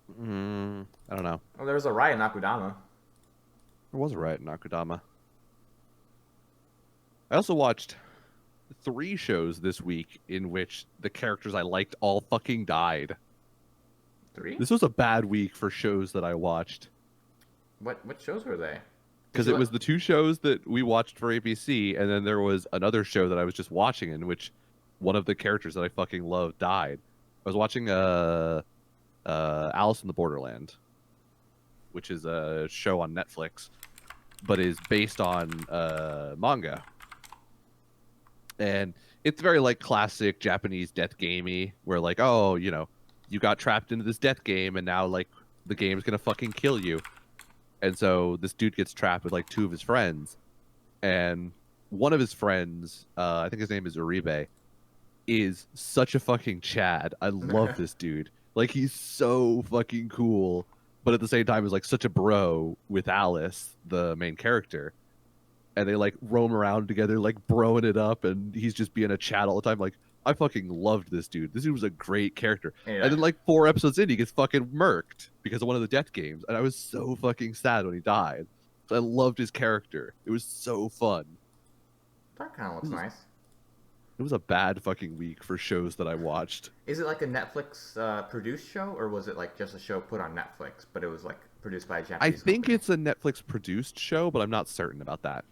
I don't know. Well, there was a riot in Akudama. There was a riot in Akudama. I also watched 3 shows this week in which the characters I liked all fucking died. Three? This was a bad week for shows that I watched What shows were they? Did because you it like? was the 2 shows that we watched for ABC, and then there was another show that I was just watching in which one of the characters that I fucking loved died. I was watching Alice in the Borderland, which is a show on Netflix, but is based on manga, and it's very like classic Japanese death gamey, where like, oh, you got trapped into this death game, and now like the game's gonna fucking kill you. And so this dude gets trapped with like 2 of his friends, and one of his friends, I think his name is Uribe, is such a fucking Chad. I love this dude. Like he's so fucking cool, but at the same time is like such a bro with Alice, the main character. And they like roam around together, like broing it up, and he's just being a Chad all the time. Like I fucking loved this dude. This dude was a great character. And Yeah. then like 4 episodes in, he gets fucking murked because of one of the death games, and I was so fucking sad when he died. I loved his character. It was so fun. That kind of It looks was, nice. it was a bad fucking week for shows that I watched. Is it like a Netflix produced show, or was it like just a show put on Netflix, but it was like produced by a I Japanese think company? it's a Netflix produced show, but I'm not certain about that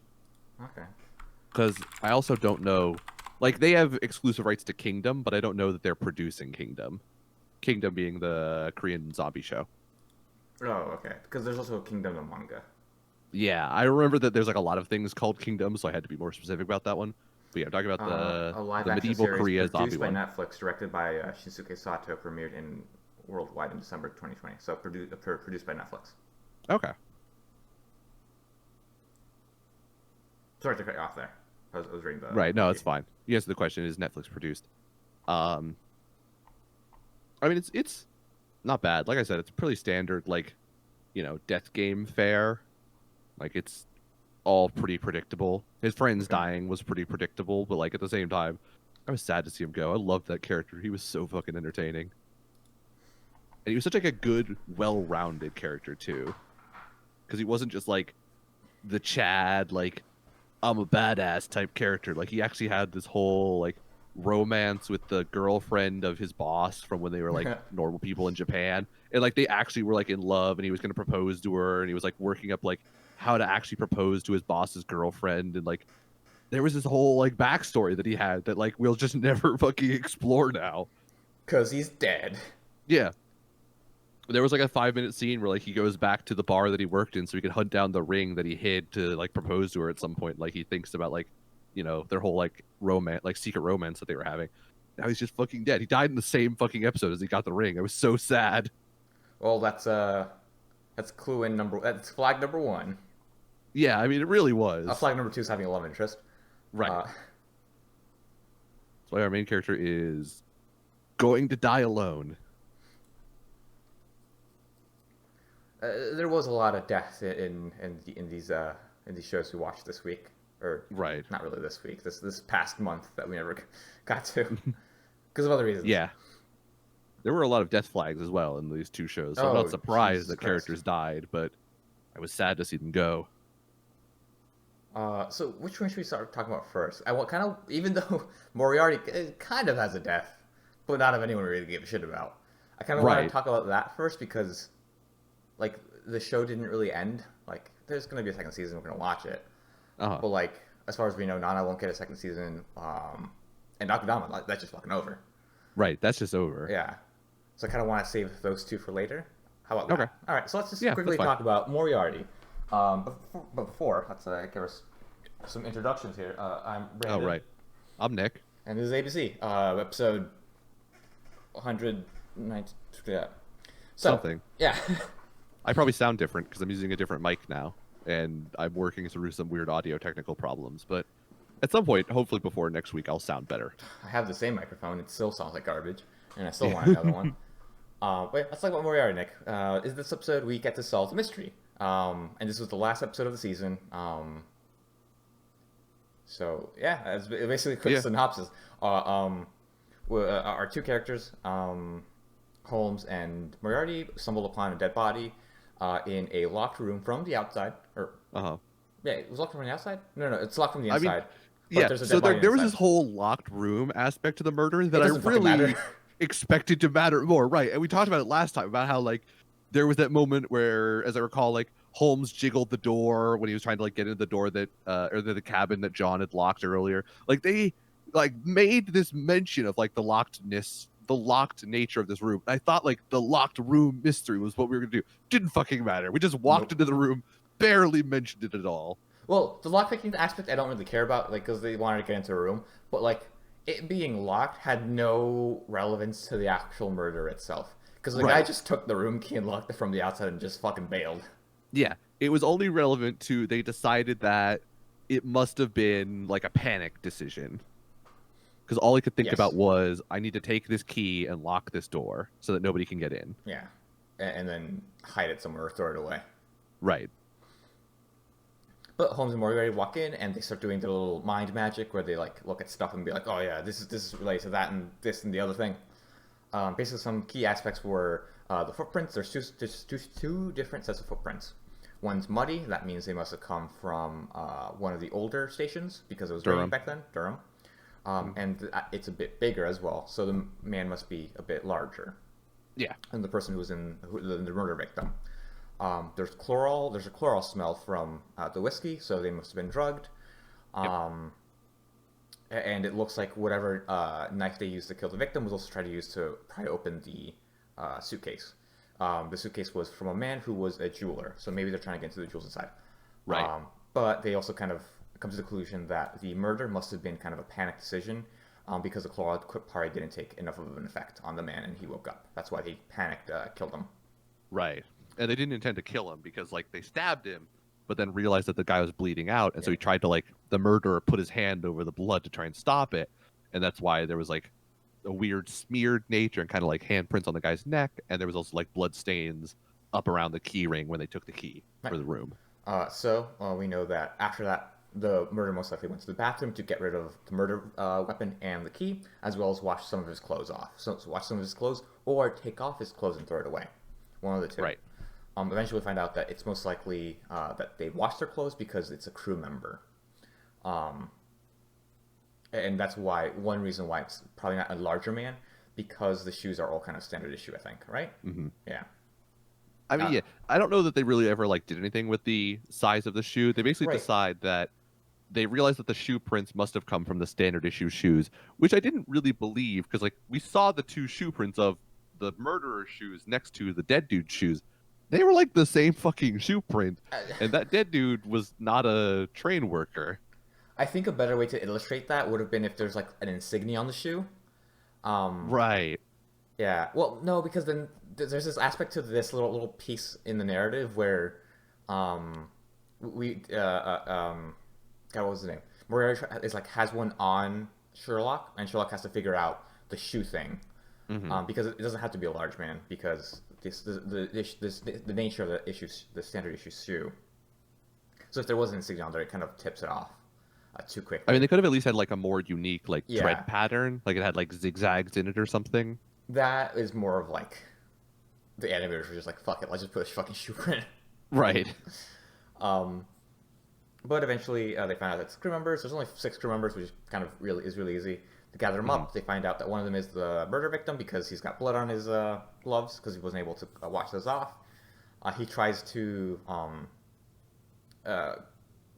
Okay. because I also don't know. Like they have exclusive rights to Kingdom, but I don't know that they're producing Kingdom. Kingdom being the Korean zombie show. Oh, okay. Because there's also a Kingdom of manga. Yeah, I remember that there's like a lot of things called Kingdom, so I had to be more specific about that one. But yeah, I'm talking about A the live-action medieval series Korea zombie produced by one. Netflix, directed by Shinsuke Sato, premiered in worldwide in December 2020. So produced by Netflix. Okay. Sorry to cut you off there. I was reading the Right. No, wiki. it's fine. You answered the question. Is Netflix produced? Um, I mean, it's not bad. Like I said, it's pretty standard, like, death game fare. Like it's all pretty predictable. His friends Okay. dying was pretty predictable, but like at the same time, I was sad to see him go. I loved that character. He was so fucking entertaining. And he was such like a good, well-rounded character too. Because he wasn't just like the Chad, like I'm a badass type character. Like he actually had this whole like romance with the girlfriend of his boss from when they were like normal people in Japan. And like they actually were like in love, and he was gonna propose to her, and he was like working up like how to actually propose to his boss's girlfriend. And like there was this whole like backstory that he had that like we'll just never fucking explore now. Because he's dead. Yeah. There was like a 5-minute scene where like he goes back to the bar that he worked in so he could hunt down the ring that he hid to like propose to her at some point. Like he thinks about like, their whole like romance, like secret romance that they were having. Now he's just fucking dead. He died in the same fucking episode as he got the ring. I was so sad. Well, that's clue in number. That's flag number one. Yeah, I mean it really was. Flag number two is having a love interest. Right. Uh, That's why our main character is going to die alone. there was a lot of death in these shows we watched this week, or Right. not really this week. This past month that we never got to because of other reasons. Yeah. There were a lot of death flags as well in these 2 shows, so I'm Oh, not surprised Jesus that Christ. characters died, but I was sad to see them go. So which one should we start talking about first? I want kind of, even though Moriarty kind of has a death, but not of anyone really gave a shit about. I kind of want to Right. talk about that first because, like, the show didn't really end. Like, there's gonna be a second season. We're gonna watch it, Uh-huh. but like, as far as we know, Nana won't get a second season. And Akudama, like, that's just fucking over. Right. That's just over. Yeah. So I kind of want to save those two for later. How about Okay. that? All right. So let's just Yeah, quickly that's fine. talk about Moriarty. But before, let's give us some introductions here. I'm Oh, Brandon, right. I'm Nick. and this is ABC, episode 190. Yeah. So, Something. yeah. I probably sound different because I'm using a different mic now, and I'm working through some weird audio technical problems. But at some point, hopefully before next week, I'll sound better. I have the same microphone. It still sounds like garbage, and I still want another one. Wait, let's talk about Moriarty, Nick. Is this episode we get to solve the mystery? And this was the last episode of the season. So yeah, it's basically a quick Yeah. synopsis. Our two characters, Holmes and Moriarty stumble upon a dead body in a locked room from the outside. Or Uh-huh. yeah, it was locked from the outside. No, it's locked from the I mean, inside. But yeah. there's a So dead body there was inside. this whole locked room aspect to the murder It that I doesn't fucking matter. really expected to matter more, right? And we talked about it last time about how like there was that moment where, as I recall, like Holmes jiggled the door when he was trying to like get into the door that or the cabin that John had locked earlier. Like they like made this mention of like the lockedness, the locked nature of this room. I thought like the locked room mystery was what we were gonna do. Didn't fucking matter. We just walked Nope. into the room, barely mentioned it at all. Well, the lockpicking aspect I don't really care about, like, because they wanted to get into a room. But like, it being locked had no relevance to the actual murder itself. Because the guy Right. just took the room key and locked it from the outside and just fucking bailed. Yeah, it was only relevant to they decided that it must have been like a panic decision because all he could think Yes. about was I need to take this key and lock this door so that nobody can get in. Yeah. And then hide it somewhere or throw it away. Right. But Holmes and Moriarty walk in and they start doing their little mind magic where they like look at stuff and be like, oh yeah, this is related to that and this and the other thing. Basically, some key aspects were the footprints. There's two different sets of footprints. One's muddy. That means they must have come from one of the older stations because it was raining Durham. back then, Durham. And it's a bit bigger as well, so the man must be a bit larger Yeah. than the person the murder victim. There's chloral. There's a chloral smell from the whiskey, so they must have been drugged. And it looks like whatever knife they used to kill the victim was also tried to use to pry open the suitcase. The suitcase was from a man who was a jeweler, so maybe they're trying to get into the jewels inside. Right. But they also kind of come to the conclusion that the murder must have been kind of a panic decision because the chloral probably didn't take enough of an effect on the man and he woke up. That's why he panicked, killed him. Right. And they didn't intend to kill him because like they stabbed him, but then realized that the guy was bleeding out, and so he tried to like the murderer put his hand over the blood to try and stop it, and that's why there was like a weird smeared nature and kind of like handprints on the guy's neck, and there was also like blood stains up around the key ring when they took the key for the room. So we know that after that, the murderer most likely went to the bathroom to get rid of the murder weapon and the key, as well as wash some of his clothes off. So wash some of his clothes or take off his clothes and throw it away. One of the two. Right. Eventually, we find out that it's most likely that they washed their clothes because it's a crew member. And that's why one reason why it's probably not a larger man, because the shoes are all kind of standard issue, I think, right? Mm-hmm. Yeah. I mean, yeah, I don't know that they really ever like did anything with the size of the shoe. They basically Right. decide that they realized that the shoe prints must have come from the standard issue shoes, which I didn't really believe because like we saw the two shoe prints of the murderer's shoes next to the dead dude's shoes. They were like the same fucking shoe print, and that dead dude was not a train worker. I think a better way to illustrate that would have been if there's like an insignia on the shoe. Right. Yeah. Well, no, because then there's this aspect to this little piece in the narrative where, God, what was the name? Moriarty is like has one on Sherlock, and Sherlock has to figure out the shoe thing, because it doesn't have to be a large man because the nature of the issues, the standard issue shoe. So if there was an insignia on there, it kind of tips it off too quickly. I mean, they could have at least had like a more unique like Yeah. tread pattern, like it had like zigzags in it or something. That is more of like the animators were just like, fuck it, let's just put a fucking shoe print. Right. But eventually they find out that it's crew members. There's only 6 crew members, which is kind of really easy to gather them up. They find out that one of them is the murder victim because he's got blood on his gloves because he wasn't able to wash those off. He tries to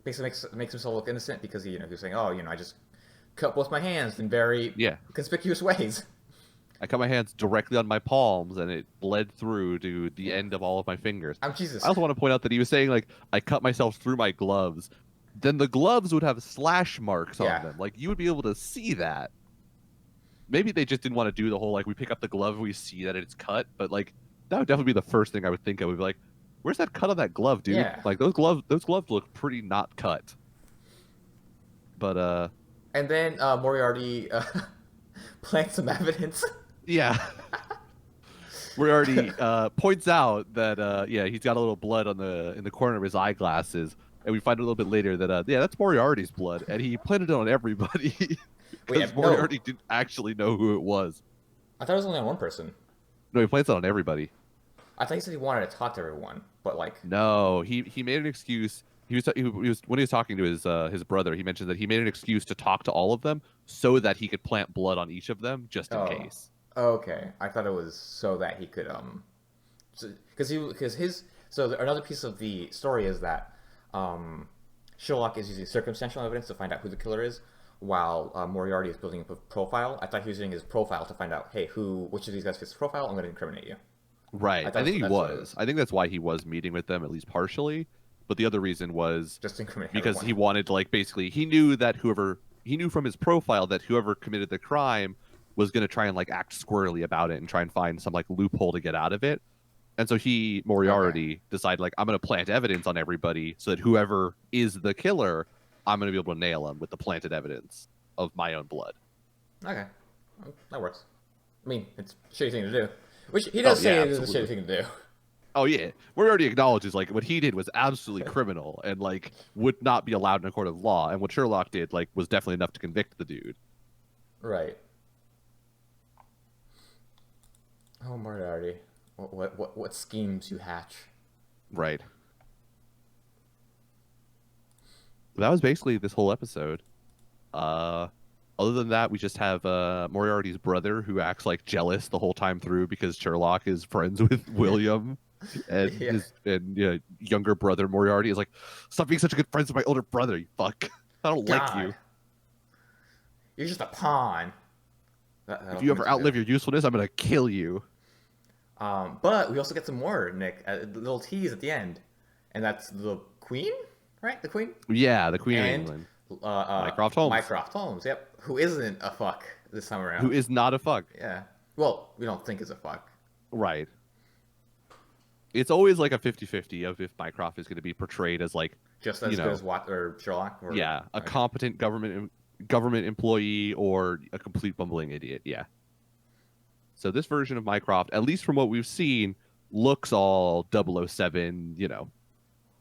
basically makes himself look innocent because he was saying, oh, I just cut both my hands in very Yeah. conspicuous ways. I cut my hands directly on my palms, and it bled through to the end of all of my fingers. Jesus. I also want to point out that he was saying, like, I cut myself through my gloves. Then the gloves would have slash marks Yeah. on them. Like, you would be able to see that. Maybe they just didn't want to do the whole, like, we pick up the glove and we see that it's cut. But, like, that would definitely be the first thing I would think of. Would be like, where's that cut on that glove, dude? Yeah. Like, those gloves look pretty not cut. But, And then Moriarty plants some evidence. yeah. Moriarty points out that he's got a little blood on in the corner of his eyeglasses, and we find a little bit later that that's Moriarty's blood, and he planted it on everybody because Wait, no. Moriarty didn't actually know who it was. I thought it was only on one person. No, he plants it on everybody. I thought he said he wanted to talk to everyone, but like, No, he made an excuse. He was when he was talking to his brother. He mentioned that he made an excuse to talk to all of them so that he could plant blood on each of them just in oh, case. okay. I thought it was so that he could because his another piece of the story is that Sherlock is using circumstantial evidence to find out who the killer is, while Moriarty is building up a profile. I thought he was using his profile to find out, hey, which of these guys fits the profile? I'm going to incriminate you. Right. I think he that's what it was. I think that's why he was meeting with them at least partially. But the other reason was Just to incriminate because everyone. he wanted to like basically he knew that he knew from his profile that whoever committed the crime was going to try and like act squirrely about it and try and find some like loophole to get out of it. And so Moriarty, decided like I'm going to plant evidence on everybody so that whoever is the killer, I'm going to be able to nail him with the planted evidence of my own blood. Okay, that works. I mean, it's a shitty thing to do. Which he does say it is a shitty thing to do. Oh yeah, Moriarty acknowledges like what he did was absolutely criminal and like would not be allowed in a court of law, and what Sherlock did like was definitely enough to convict the dude. Right. Oh, Moriarty. What schemes you hatch? Right. That was basically this whole episode. Other than that, we just have Moriarty's brother who acts like jealous the whole time through because Sherlock is friends with William, and Yeah. his younger brother Moriarty is like, "Stop being such a good friend with my older brother, you fuck! I don't like you. You're just a pawn." If you ever outlive your usefulness, I'm gonna kill you." But we also get some more, Nick. A little tease at the end, and that's the Queen, right? The Queen. Yeah, the Queen of And England, Mycroft Holmes. Mycroft Holmes, yep. Who isn't a fuck this time around. who is not a fuck. Yeah. Well, we don't think is a fuck. Right. It's always like a 50-50 of if Mycroft is going to be portrayed as like Just as good as Watt or Sherlock. Or, a competent government employee or a complete bumbling idiot. Yeah. So this version of Mycroft, at least from what we've seen, looks all 007,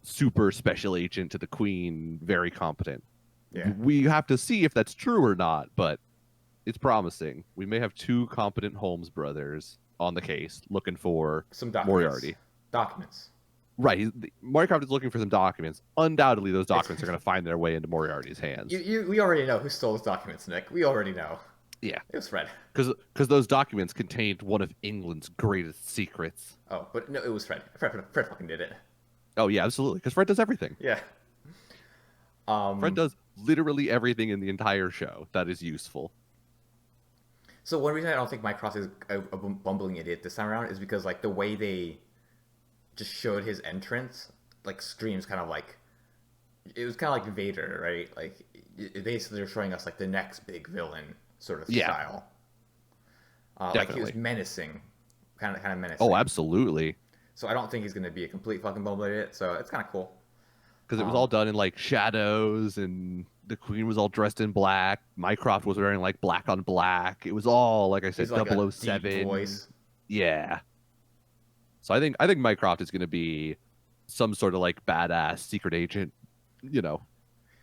super special agent to the Queen, very competent. Yeah. We have to see if that's true or not, but it's promising. We may have two competent Holmes brothers on the case looking for some documents. Moriarty. Documents. Right. Mycroft is looking for some documents. Undoubtedly, those documents are going to find their way into Moriarty's hands. We already know who stole those documents, Nick. We already know. Yeah. It was Fred. Because those documents contained one of England's greatest secrets. Oh, but no, it was Fred. Fred fucking did it. Oh, yeah, absolutely. Because Fred does everything. Yeah. Fred does literally everything in the entire show that is useful. So one reason I don't think Mycroft is a bumbling idiot this time around is because like the way they just showed his entrance, like screams kind of like it was kind of like Vader, right? Like basically they're showing us like the next big villain sort of style. Like he was menacing, kind of menacing. Oh, absolutely. So I don't think he's gonna be a complete fucking bumbling idiot. So it's kind of cool. Because it was all done in like shadows, and the Queen was all dressed in black. Mycroft was wearing like black on black. It was all like I said, He's like 007. A deep voice. Yeah. So I think Mycroft is going to be some sort of like badass secret agent, He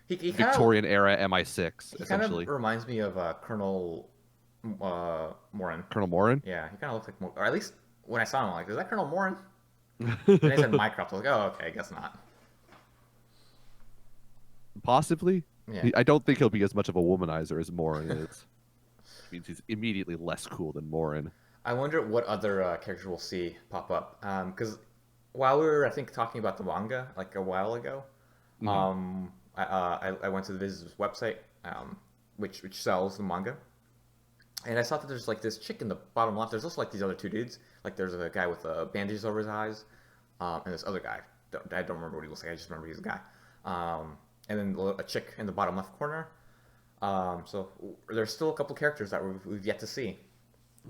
Victorian era MI6 he essentially. kind of reminds me of Colonel Morin. Colonel Morin? Yeah, he kind of looks like, or at least when I saw him, I'm like, is that Colonel Morin? And they said Mycroft. I was like, oh, okay, I guess not. Possibly. Yeah. I don't think he'll be as much of a womanizer as Morin is. Which means he's immediately less cool than Morin. I wonder what other characters we'll see pop up. Because while we were, I think, talking about the manga like a while ago, I went to the Viz's website, which sells the manga, and I saw that there's like this chick in the bottom left. There's also like these other two dudes. Like there's a guy with bandages over his eyes, and this other guy. I don't remember what he looks like. I just remember he's a guy. And then a chick in the bottom left corner. So there's still a couple characters that we've yet to see.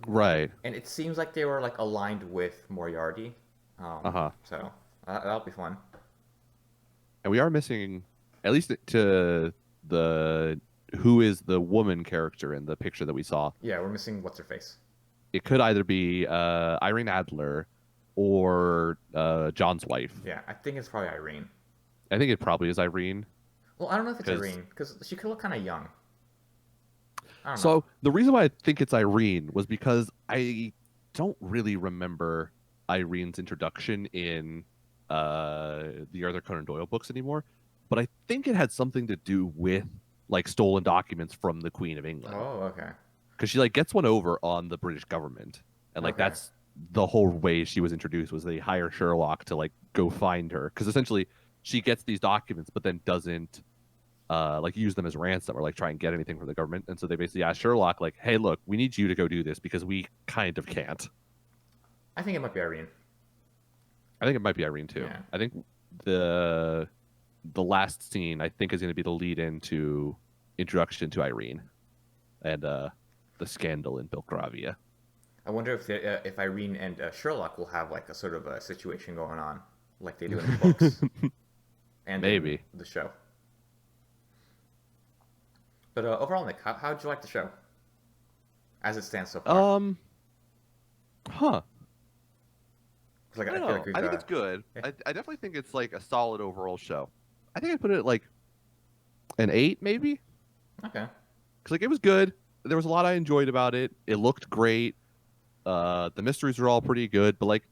Right. And it seems like they were like aligned with Moriarty. So that'll be fun. And we are missing, at least to the who is the woman character in the picture that we saw. Yeah, we're missing what's her face. It could either be Irene Adler or John's wife. Yeah, I think it's probably Irene. I think it probably is Irene. Well, I don't know if it's Irene because she could look kind of young. I don't know. So the reason why I think it's Irene was because I don't really remember Irene's introduction in the Arthur Conan Doyle books anymore, but I think it had something to do with like stolen documents from the Queen of England, Oh, okay. because she like gets one over on the British government, and like Okay. that's the whole way she was introduced, was they hire Sherlock to like go find her, because essentially she gets these documents but then doesn't like use them as ransom or like try and get anything from the government, and so they basically ask Sherlock like, hey, look, we need you to go do this because we kind of can't. I think it might be Irene. I think it might be Irene too. Yeah. I think the the last scene I think is going to be the lead into introduction to Irene and the scandal in Belgravia. I wonder if Irene and Sherlock will have like a sort of a situation going on, like they do in the books and Maybe. in the show. But overall, Nick, how did you like the show as it stands so far? Huh. 'Cause, like, I I don't feel know. like we've I think it's good. yeah. I definitely think it's like a solid overall show. I think I put it at like an 8 maybe. Okay. Cuz like it was good. There was a lot I enjoyed about it. It looked great. The mysteries were all pretty good, but like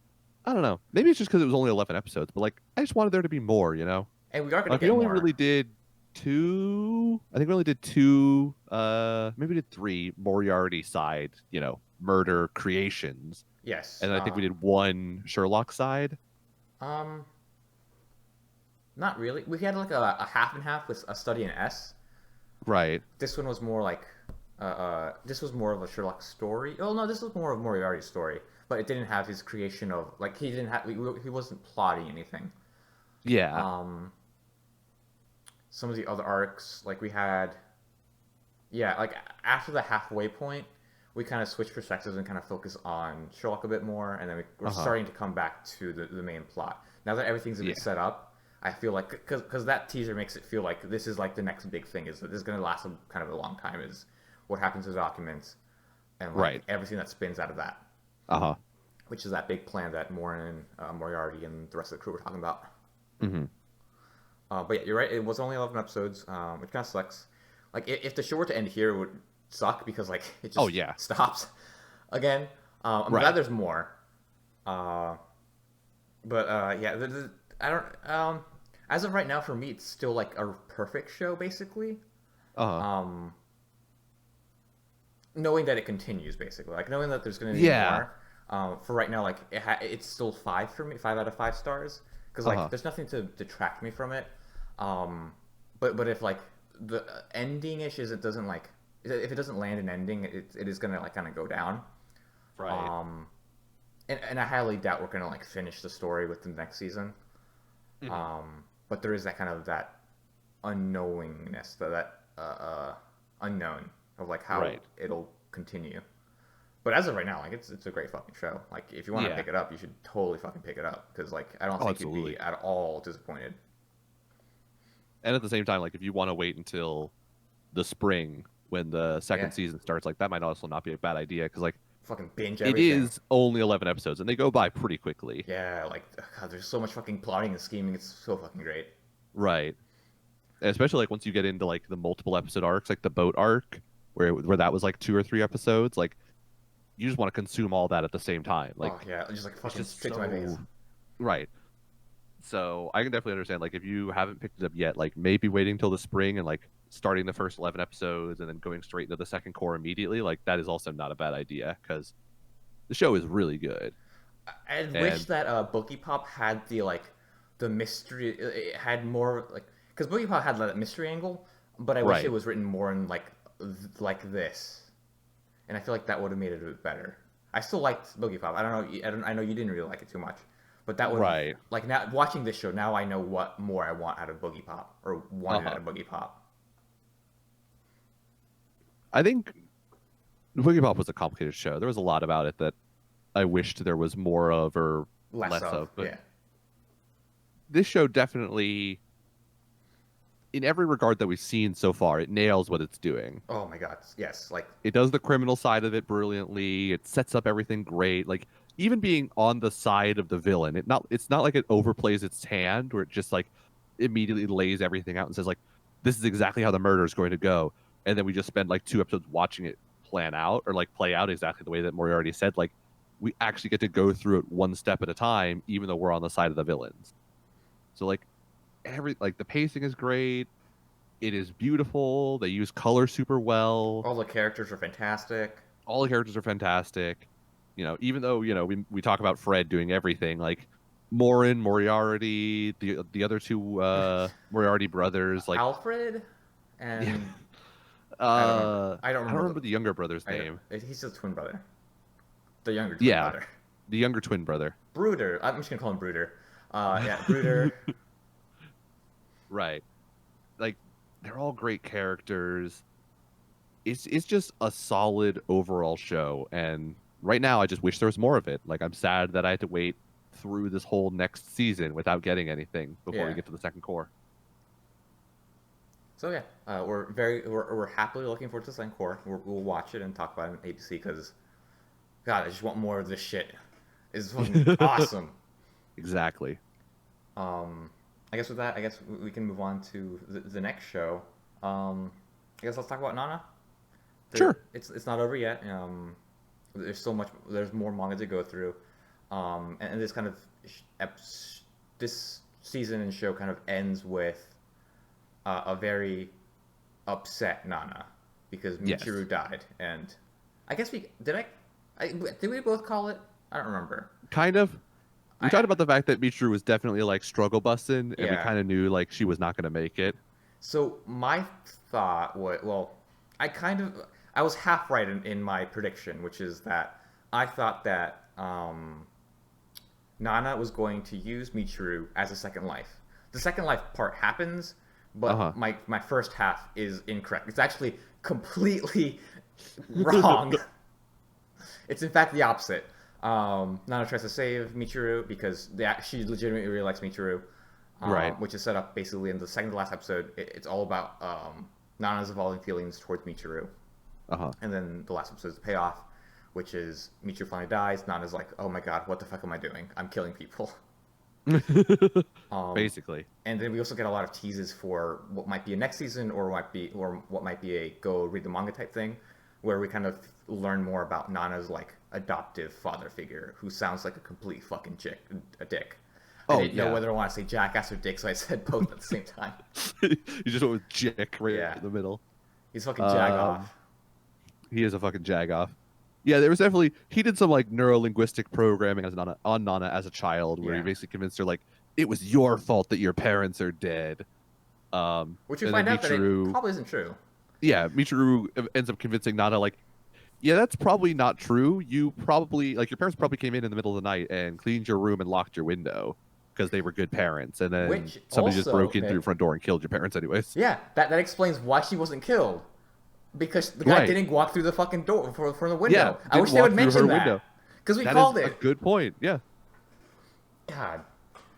I don't know. Maybe it's just cuz it was only 11 episodes, but like I just wanted there to be more, you know? And we are gonna Like we get only more. really did two. I think we only did two. Maybe we did three Moriarty side, you know, murder creations, Yes. and I think we did one Sherlock side. Um, not really. We had like a half and half with a study in S. Right. This one was more like, this was more of a Sherlock story. Oh no, this was more of Moriarty's story, but it didn't have his creation of like he didn't have he wasn't plotting anything. Yeah. Um, some of the other arcs, like we had, yeah, like after the halfway point, we kind of switched perspectives and kind of focus on Sherlock a bit more, and then we're Uh-huh. starting to come back to the main plot. Now that everything's a bit Yeah. set up, I feel like because that teaser makes it feel like this is like the next big thing. Is that this is going to last kind of a long time? Is what happens to the documents and like Right. everything that spins out of that, Uh-huh. which is that big plan that Morin, Moriarty, and the rest of the crew were talking about. Mm-hmm. But yeah, you're right. It was only 11 episodes, which kind of sucks. Like if the show were to end here, it would suck because like it just Oh, yeah. stops again. I'm Right. glad there's more. Uh, but yeah, I don't. As of right now, for me, it's still like a perfect show, basically. Uh-huh. Knowing that it continues, basically, like knowing that there's going to be Yeah. more. For right now, like it's still 5 for me, 5 out of 5 stars, because like Uh-huh. there's nothing to detract me from it. But if like the ending ish is it doesn't like if it doesn't land an ending, it is gonna like kind of go down. Right. And I highly doubt we're gonna like finish the story with the next season. But there is that kind of that unknowingness, that unknown of like how Right. it'll continue. But as of right now, like it's a great fucking show. Like if you want to Yeah. pick it up, you should totally fucking pick it up because like I don't Oh, think you'd absolutely. be at all disappointed. And at the same time, like if you want to wait until the spring when the second Yeah. season starts, like that might also not be a bad idea, because like Fucking binge it everything. is only 11 episodes and they go by pretty quickly. Yeah, like God, there's so much fucking plotting and scheming. It's so fucking great. Right. And especially like once you get into like the multiple episode arcs, like the boat arc, where that was like 2 or 3 episodes, like you just want to consume all that at the same time. Like Oh yeah, just like it's fucking just straight to my face. right. So I can definitely understand, like if you haven't picked it up yet, like maybe waiting till the spring and like starting the first 11 episodes and then going straight into the second core immediately, like that is also not a bad idea, because the show is really good. I And wish that Boogie Pop had the mystery. It had more like because Boogie Pop had that mystery angle, but I wish Right. it was written more in like this, and I feel like that would have made it a bit better. I still liked Boogie Pop. I don't know. I know you didn't really like it too much, but that would Right. like now watching this show now I know what more I want out of Boogie Pop or wanted Uh-huh. out of Boogie Pop. I think Boogie Pop was a complicated show. There was a lot about it that I wished there was more of or less of, but yeah. this show definitely, in every regard that we've seen so far, it nails what it's doing. Oh my God, yes. Like It does the criminal side of it brilliantly. It sets up everything great. Like even being on the side of the villain, it's not like it overplays its hand where it just like immediately lays everything out and says like, this is exactly how the murder is going to go, and then we just spend like 2 episodes watching it plan out or like play out exactly the way that Moriarty said. Like we actually get to go through it one step at a time, even though we're on the side of the villains. So like the pacing is great. It is beautiful. They use color super well. All the characters are fantastic. All the characters are fantastic. Even though we talk about Fred doing everything, like Morin, Moriarty, the other two Moriarty brothers, like Alfred and yeah. I don't remember the younger brother's name. He's a twin brother. The younger twin brother. The younger twin brother. Bruder. I'm just gonna call him Bruder. Bruder. Right. Like, they're all great characters. It's just a solid overall show, and right now I just wish there was more of it. Like, I'm sad that I had to wait through this whole next season without getting anything before we get to the second core. So yeah, we're happily looking forward to the second core. We'll watch it and talk about it on ABC because, God, I just want more of this shit. It's fucking awesome. Exactly. I guess with that, we can move on to the next show. I guess let's talk about Nana. Sure. It's not over yet. There's so much. There's more manga to go through. And this kind of this season and show kind of ends with a very upset Nana because Michiru died, and I guess did we both call it? I don't remember. Kind of. We talked about the fact that Michiru was definitely like struggle busting, and we kind of knew like she was not going to make it. So my thought was, well, I was half right in my prediction, which is that I thought that Nana was going to use Michiru as a second life. The second life part happens, but my first half is incorrect. It's actually completely wrong. It's in fact the opposite. Nana tries to save Michiru because she legitimately really likes Michiru, right? Which is set up basically in the second to last episode. It's all about Nana's evolving feelings towards Michiru, and then the last episode is the payoff, which is Michiru finally dies. Nana's like, "Oh my god, what the fuck am I doing? I'm killing people." Basically. And then we also get a lot of teases for what might be a next season, or what might be a go read the manga type thing, where we kind of learn more about Nana's like adoptive father figure, who sounds like a complete fucking dick. I didn't know whether I want to say jackass or dick, so I said both at the same time. You just went with Jick right in the middle. He's fucking jagoff. He is a fucking jagoff. Yeah, there was definitely he did some like neuro-linguistic programming on Nana as a child, where he basically convinced her like it was your fault that your parents are dead. Which we find out that it probably isn't true. Yeah, Michiru ends up convincing Nana like, yeah, that's probably not true. You probably like your parents probably came in the middle of the night and cleaned your room and locked your window because they were good parents, and then somebody just broke in through your front door and killed your parents anyways. Yeah, that explains why she wasn't killed. Because the guy didn't walk through the fucking door from the window. Yeah, I wish they would mention that. Because we called it. That is a good point, yeah. God.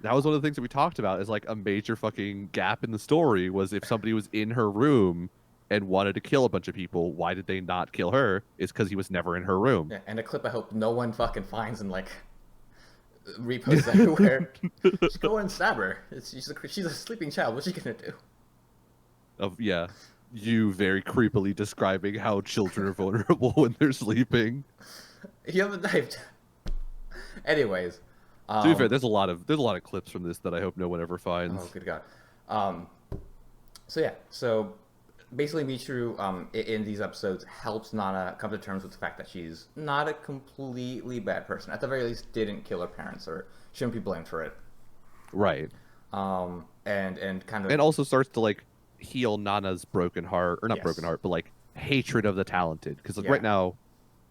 That was one of the things that we talked about is like a major fucking gap in the story was if somebody was in her room and wanted to kill a bunch of people, why did they not kill her? It's because he was never in her room. Yeah, and a clip I hope no one fucking finds and like reposts everywhere. Just go and stab her. She's a sleeping child. What's she gonna do? You very creepily describing how children are vulnerable when they're sleeping. You haven't dived. Anyways, to be fair, there's a lot of clips from this that I hope no one ever finds. Oh, good God. So basically, Michiru in these episodes helps Nana come to terms with the fact that she's not a completely bad person. At the very least, didn't kill her parents or shouldn't be blamed for it. Right. And kind of, and also starts to like heal Nana's broken heart, or not broken heart, but like hatred of the talented. Because right now,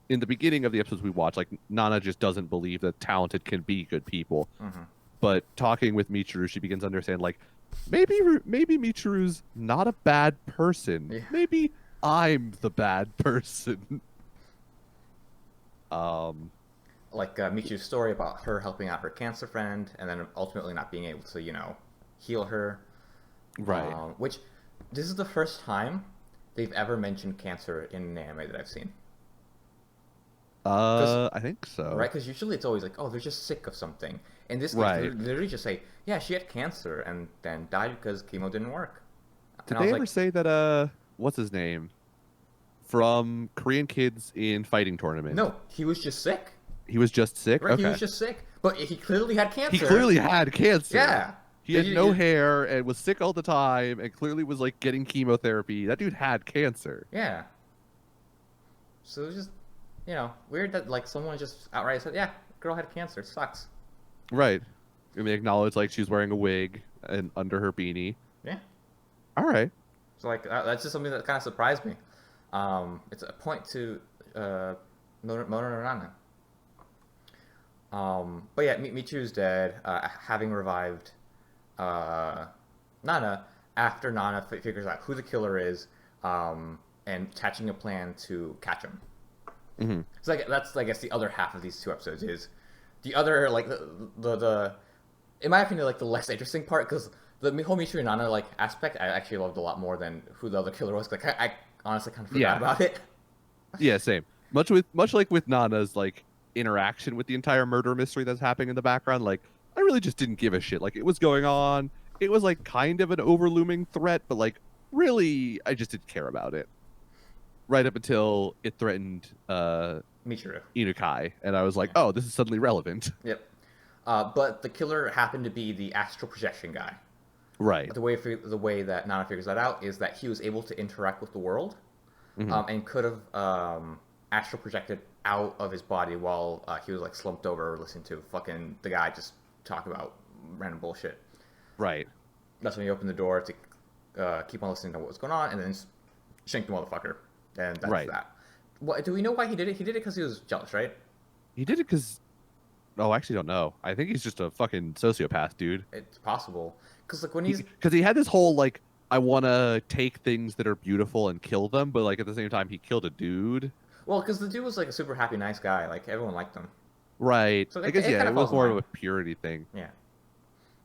in the beginning of the episodes we watch, like Nana just doesn't believe that talented can be good people. But talking with Michiru, she begins to understand like maybe Michiru's not a bad person. Yeah. Maybe I'm the bad person. Like Michiru's story about her helping out her cancer friend, and then ultimately not being able to heal her. Right. Which this is the first time they've ever mentioned cancer in an anime that I've seen. I think so. Right, because usually it's always like, oh, they're just sick of something. In this case, they literally just say, yeah, she had cancer and then died because chemo didn't work. Did they ever say that, what's his name? From Korean Kids in Fighting Tournament. No, he was just sick. He was just sick. Right, he Okay. was just sick, but he clearly had He cancer. clearly had cancer. Yeah. He had no hair and was sick all the time and clearly was like getting chemotherapy. That dude had cancer. Yeah. So it was just, weird that like someone just outright said, "Yeah, girl had cancer. Sucks." Right. And they acknowledged like she was wearing a wig and under her beanie. Yeah. All right. So like that's just something that kind of surprised me. It's a point to Mona no Nana. But yeah, Michiru's dead, having revived Nana after Nana figures out who the killer is, and hatching a plan to catch him. Mm-hmm. So like, that's I guess the other half of these two episodes is the other like the in my opinion like the less interesting part, because the whole Michiru and Nana like aspect I actually loved a lot more than who the other killer was. Like I honestly kind of forgot about it. Yeah, same. Much like with Nana's like interaction with the entire murder mystery that's happening in the background, like I really just didn't give a shit. Like it was going on. It was like kind of an overlooming threat, but like really I just didn't care about it. Right up until it threatened Michiru. Inukai, and I was like, oh, this is suddenly relevant. Yep. But the killer happened to be the astral projection guy. Right. The way that Nana figures that out is that he was able to interact with the world, and could have astral projected out of his body while he was like slumped over listening to fucking the guy just talk about random bullshit. Right. That's when he opened the door to keep on listening to what was going on, and then shanked the motherfucker. And that's that. What, do we know why he did it? He did it because he was jealous, right? He did it because... Oh, I actually don't know. I think he's just a fucking sociopath, dude. It's possible. Because like when he's... Because he had this whole, like, I want to take things that are beautiful and kill them, but, like, at the same time, he killed a dude. Well, because the dude was, like, a super happy, nice guy. Like, everyone liked him. Right. So I guess, yeah, it was more of a purity thing. Yeah.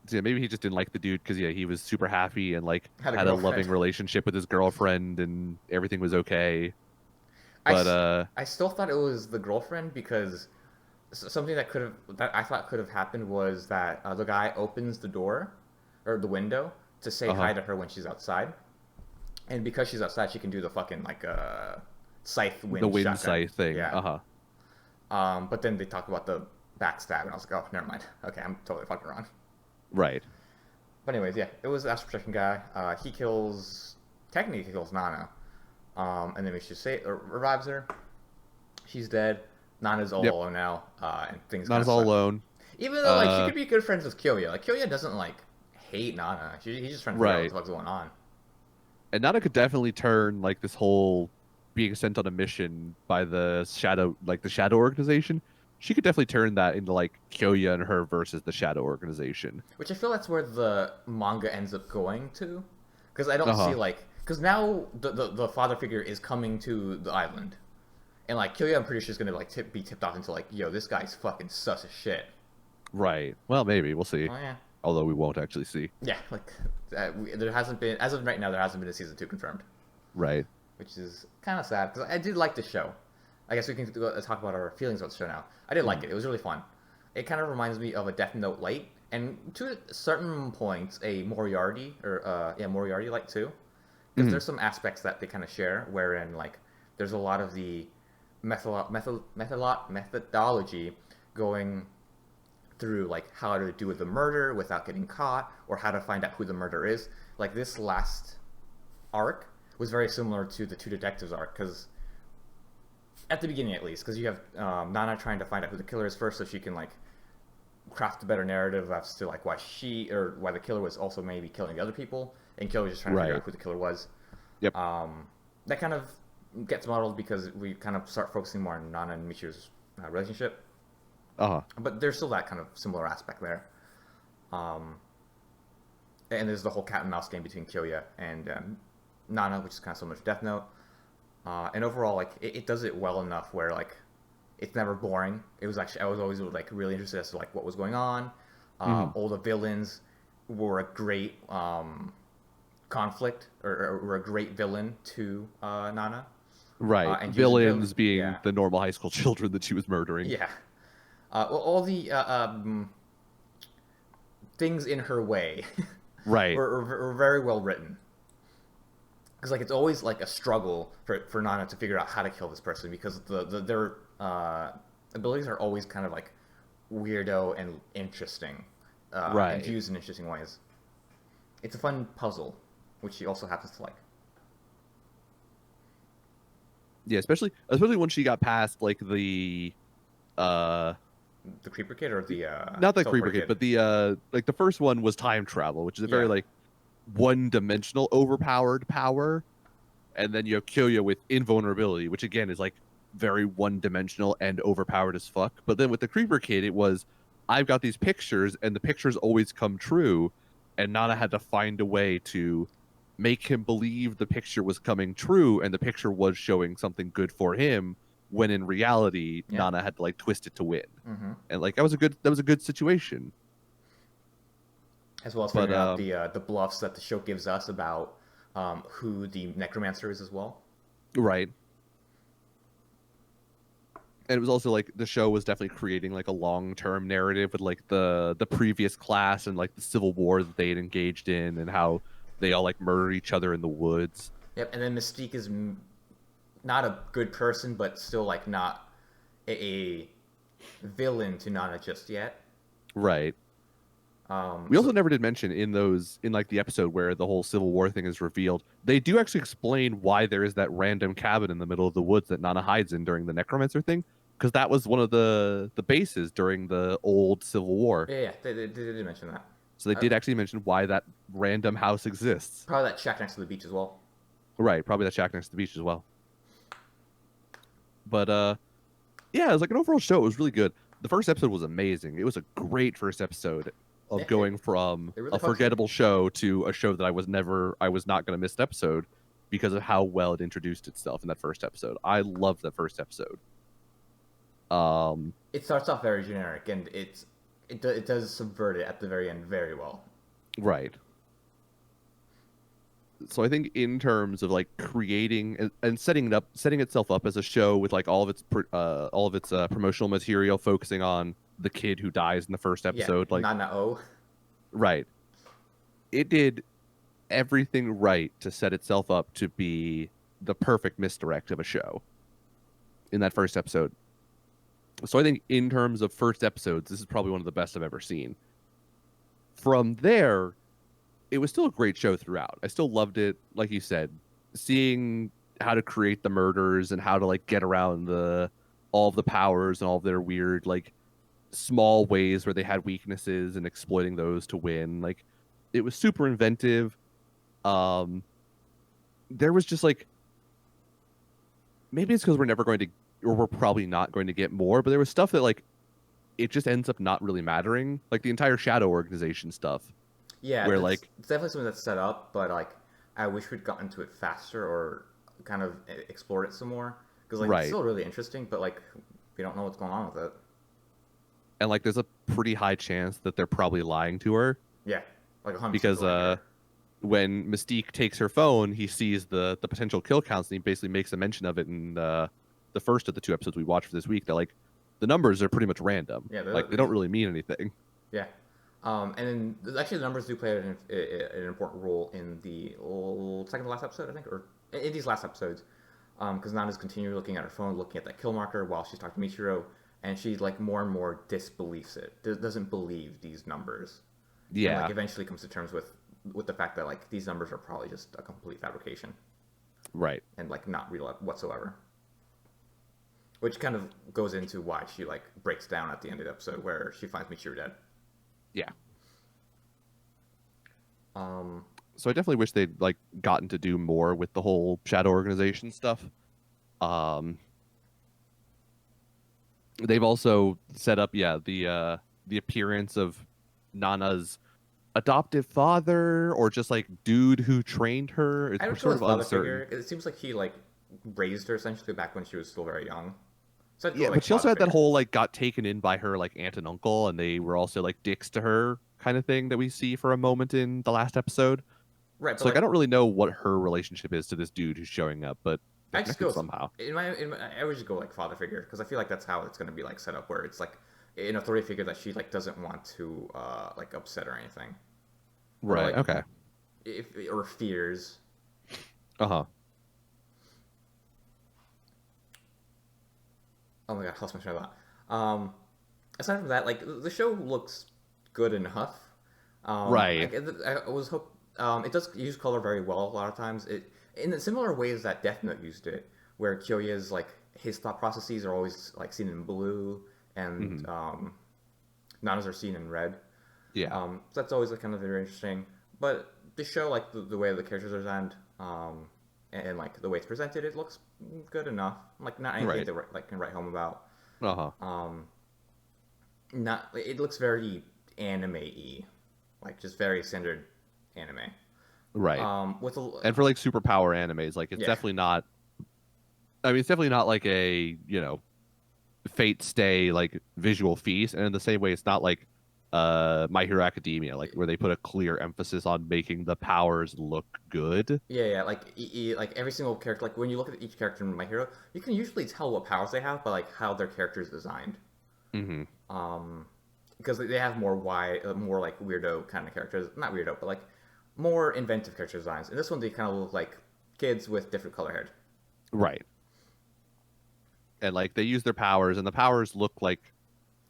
So, yeah, maybe he just didn't like the dude because, yeah, he was super happy and, like, had a girlfriend. loving relationship with his girlfriend and everything was okay. But, I still thought it was the girlfriend because something that I thought could have happened was that the guy opens the door or the window to say hi to her when she's outside, and because she's outside, she can do the fucking like scythe wind. The wind shotgun. scythe thing. Yeah. But then they talk about the backstab, and I was like, oh, never mind. Okay, I'm totally fucking wrong. Right. But anyways, yeah, it was the astral projection guy. Technically he kills Nana, and then we should say revives her. She's dead. Nana's all alone now, and things. Nana's all alone. Even though like she could be good friends with Kyoya. Like Kyoya doesn't like hate Nana. He's just trying to figure out what the fuck's going on. And Nana could definitely turn like this whole being sent on a mission by the Shadow organization. She could definitely turn that into like Kyoya and her versus the Shadow organization. Which I feel that's where the manga ends up going to, because I don't see like because now the father figure is coming to the island, and like Kyoya, I'm pretty sure is gonna like be tipped off into like, yo, this guy's fucking sus as shit. Right. Well, maybe we'll see. Oh yeah. Although we won't actually see. Yeah, like there hasn't been, as of right now, there hasn't been a season 2 confirmed. Right. Which is kind of sad because I did like the show. I guess we can talk about our feelings about the show now. I did like it. It was really fun. It kind of reminds me of a Death Note Light, and to certain points, a Moriarty or Moriarty Light too. Because there's some aspects that they kind of share, wherein like there's a lot of the methodology going through like how to do the murder without getting caught, or how to find out who the murderer is. Like this last arc was very similar to the Two Detectives arc, because at the beginning at least, because you have Nana trying to find out who the killer is first, so she can like craft a better narrative as to like why the killer was also maybe killing the other people, and Killer was just trying to figure out who the killer was. Yep. That kind of gets modeled because we kind of start focusing more on Nana and Michiru's relationship. But there's still that kind of similar aspect there. And there's the whole cat and mouse game between Kyoya and Nana, which is kind of similar to Death Note. And overall, like it does it well enough where like it's never boring. I was always like really interested as to like what was going on. All the villains were a great conflict, or were a great villain to Nana. Right. And villains being the normal high school children that she was murdering. Yeah. All the things in her way, right, were very well written. Because like it's always like a struggle for Nana to figure out how to kill this person, because their abilities are always kind of like weirdo and interesting, and Right. used in interesting ways. It's a fun puzzle, which she also happens to like. Yeah, especially when she got past like the uh The creeper kid or the not the creeper teleporter kid, kid? but the like the first one was time travel, which is a very Yeah, like one-dimensional overpowered power, and then you have Kyoya with invulnerability, which again is like very one-dimensional and overpowered as fuck. But then with the creeper kid, it was I've got these pictures, and the pictures always come true, and Nana had to find a way to make him believe the picture was coming true, and the picture was showing something good for him, when in reality, yeah. Nana had to like twist it to win. Mm-hmm. And like that was a good situation. As well as But figuring out the bluffs that the show gives us about who the necromancer is as well. right. And it was also like the show was definitely creating like a long-term narrative with like the previous class and like the civil war that they had engaged in, and how they all like murdered each other in the woods. Yep, and then Mystique is not a good person, but still like not a villain to Nana just yet. Right. We also So never did mention in those in like the episode where the whole Civil War thing is revealed. They do actually explain why there is that random cabin in the middle of the woods that Nana hides in during the Necromancer thing, because that was one of the bases during the old Civil War. yeah, they did mention that. So they Uh, did actually mention why that random house exists. Probably that shack next to the beach as well. Right, probably that shack next to the beach as well. But yeah, it was like an overall show. It was really good. The first episode was amazing. It was a great first episode of It, it, going from it really a functioned. forgettable show to a show that I was not going to miss an episode, because of how well it introduced itself in that first episode. I loved that first episode. Um, It starts off very generic, and it does subvert it at the very end very well. right. So I think in terms of like creating and setting itself up as a show with like all of its promotional material focusing on the kid who dies in the first Yeah, episode, like Nana O. right, it did everything right to set itself up to be the perfect misdirect of a show in that first episode. So I think in terms of first episodes, this is probably one of the best I've ever seen. From there, it was still a great show throughout. I still loved it, like you said, seeing how to create the murders and how to like get around the all of the powers and all of their weird like small ways where they had weaknesses and exploiting those to win. Like it was super inventive. Um there was just like, maybe it's because we're never going to, or we're probably not going to get more, but there was stuff that like it just ends up not really mattering, like the entire Shadow Organization stuff, Yeah, where that's like it's definitely something that's set up, but like I wish we'd gotten to it faster or kind of explored it some more because like it's right. still really interesting, but like we don't know what's going on with it. And like there's a pretty high chance that they're probably lying to her, Yeah, like 100% because going here. when Mystique takes her phone, he sees the potential kill counts, and he basically makes a mention of it in the first of the two episodes we watched for this week. That like the numbers are pretty much random, Yeah, like they don't really mean anything. yeah. And then actually the numbers do play an important role in the second to last episode, I think, or in these last episodes, because Nana's continually looking at her phone, looking at that kill marker while she's talking to Michiro, and she like more and more disbelieves it, doesn't believe these numbers, and like Yeah, eventually comes to terms with the fact that like these numbers are probably just a complete fabrication right. and like not real whatsoever. Which kind of goes into why she like breaks down at the end of the episode where she finds Michiro dead. Yeah. Um, So I definitely wish they'd like gotten to do more with the whole Shadow Organization stuff. Um, they've also set up, yeah, the appearance of Nana's adoptive father, or just like dude who trained her. I We're would go sort with of father uncertain. figure. It seems like he like raised her essentially back when she was still very young. So I'd go Yeah, but like she also father had that figure. whole like got taken in by her like aunt and uncle, and they were also like dicks to her kind of thing that we see for a moment in the last episode. Right, but So like I like don't really know what her relationship is to this dude who's showing up, but they're I just go connected with, somehow. I would just go like father figure because I feel like that's how it's gonna be like set up where it's like an authority figure that she like doesn't want to like upset or anything or Right. like Okay. if or fears. Uh-huh. Oh my god, I lost my train of thought. Um, Aside from that, like the show looks good enough. Right. I was hope it does use color very well a lot of times. It in the similar ways that Death Note used it, where Kyoya's like his thought processes are always like seen in blue, and Hmm. Nana's are seen in red. Yeah. So that's always like, kind of very interesting. But the show, like the way the characters are designed, and like the way it's presented, it looks good enough. Like not anything Right. to like can write home about. Uh-huh. Um, Not it looks very anime-y, like just very standard anime. Right. With And for like superpower animes, like it's yeah, definitely not. I mean, it's definitely not like a Fate Stay like visual feast, and in the same way, it's not like My Hero Academia, like where they put a clear emphasis on making the powers look good. yeah. Like like every single character, like when you look at each character in My Hero, you can usually tell what powers they have by like how their character is designed. Hmm. Um, because they have more like weirdo kind of characters, not weirdo, but like more inventive character designs. In this one, they kind of look like kids with different color hair. Right. And like they use their powers, and the powers look like,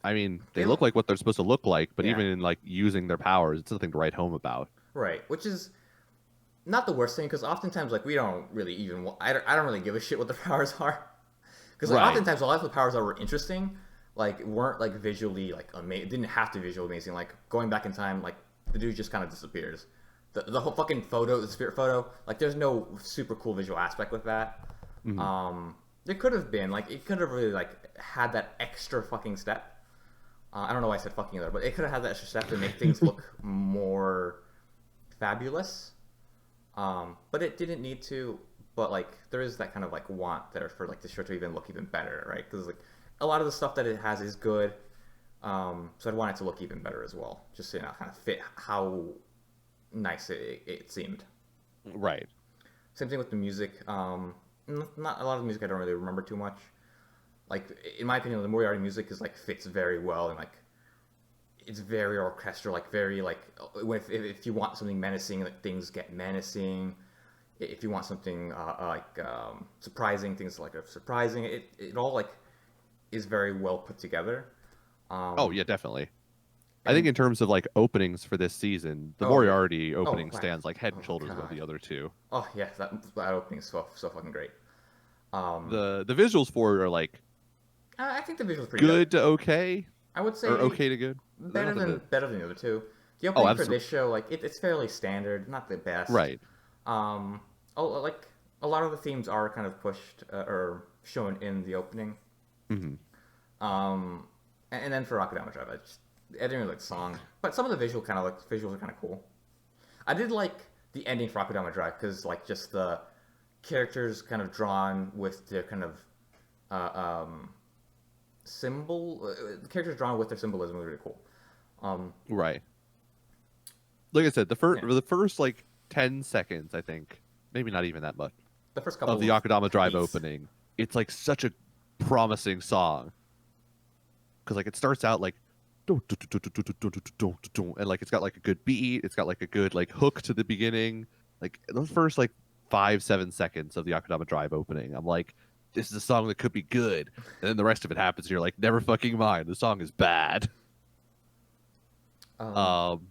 I mean, they They look like what they're supposed to look like, but yeah, even in like using their powers, it's nothing to write home about. right. Which is not the worst thing because oftentimes like we don't really even I don't really give a shit what the powers are because like Right. oftentimes a lot of the powers that were interesting like weren't like visually like amazing, didn't have to visually amazing, like going back in time, like the dude just kind of disappears. The whole fucking photo, the spirit photo, like there's no super cool visual aspect with that. Hmm. There could have been like it could have really like had that extra fucking step. I don't know why I said fucking there, but it could have had that extra step to make things look more fabulous. But it didn't need to. But like, there is that kind of like want there for like the show to even look even better, right? Because like a lot of the stuff that it has is good. So I'd want it to look even better as well, just to kind of fit how nice it seemed. Right. Same thing with the music. Not a lot of the music I don't really remember too much. Like in my opinion, the Moriarty music is like fits very well and like it's very orchestral, like very like if you want something menacing, like things get menacing. If you want something surprising, things like surprising. It all like is very well put together. Oh Um, yeah, definitely. I think and in terms of like openings for this season, the oh yeah, Moriarty oh opening wow, stands like head oh and my shoulders above god, the other two. oh yeah, that opening is so fucking great. Um, The visuals for it are like I think the visual's pretty good. good to okay, I would or say okay to good. They're nothing to. better than the other two. The Oh, opening for absolutely. this show, like it's fairly standard, not the best. Right. Um, like a lot of the themes are kind of pushed or shown in the opening. Hmm. Um, and then for Akudama Drive, I didn't really like the song, but some of the visuals are kind of cool. I did like the ending for Akudama Drive because like just the characters kind of drawn with their kind of uh, um, the characters drawn with their symbolism was really cool. Um, Right. Like I said, yeah, the first like 10 seconds, I think, maybe not even that much the first of the couple Akudama Drive beats. opening, it's like such a promising song because like it starts out like and like it's got like a good beat, it's got like a good like hook to the beginning. Like those first like 5 7 seconds of the Akudama Drive opening, I'm like, this is a song that could be good, and then the rest of it happens, and you're like, never fucking mind, the song is bad. Um, Um,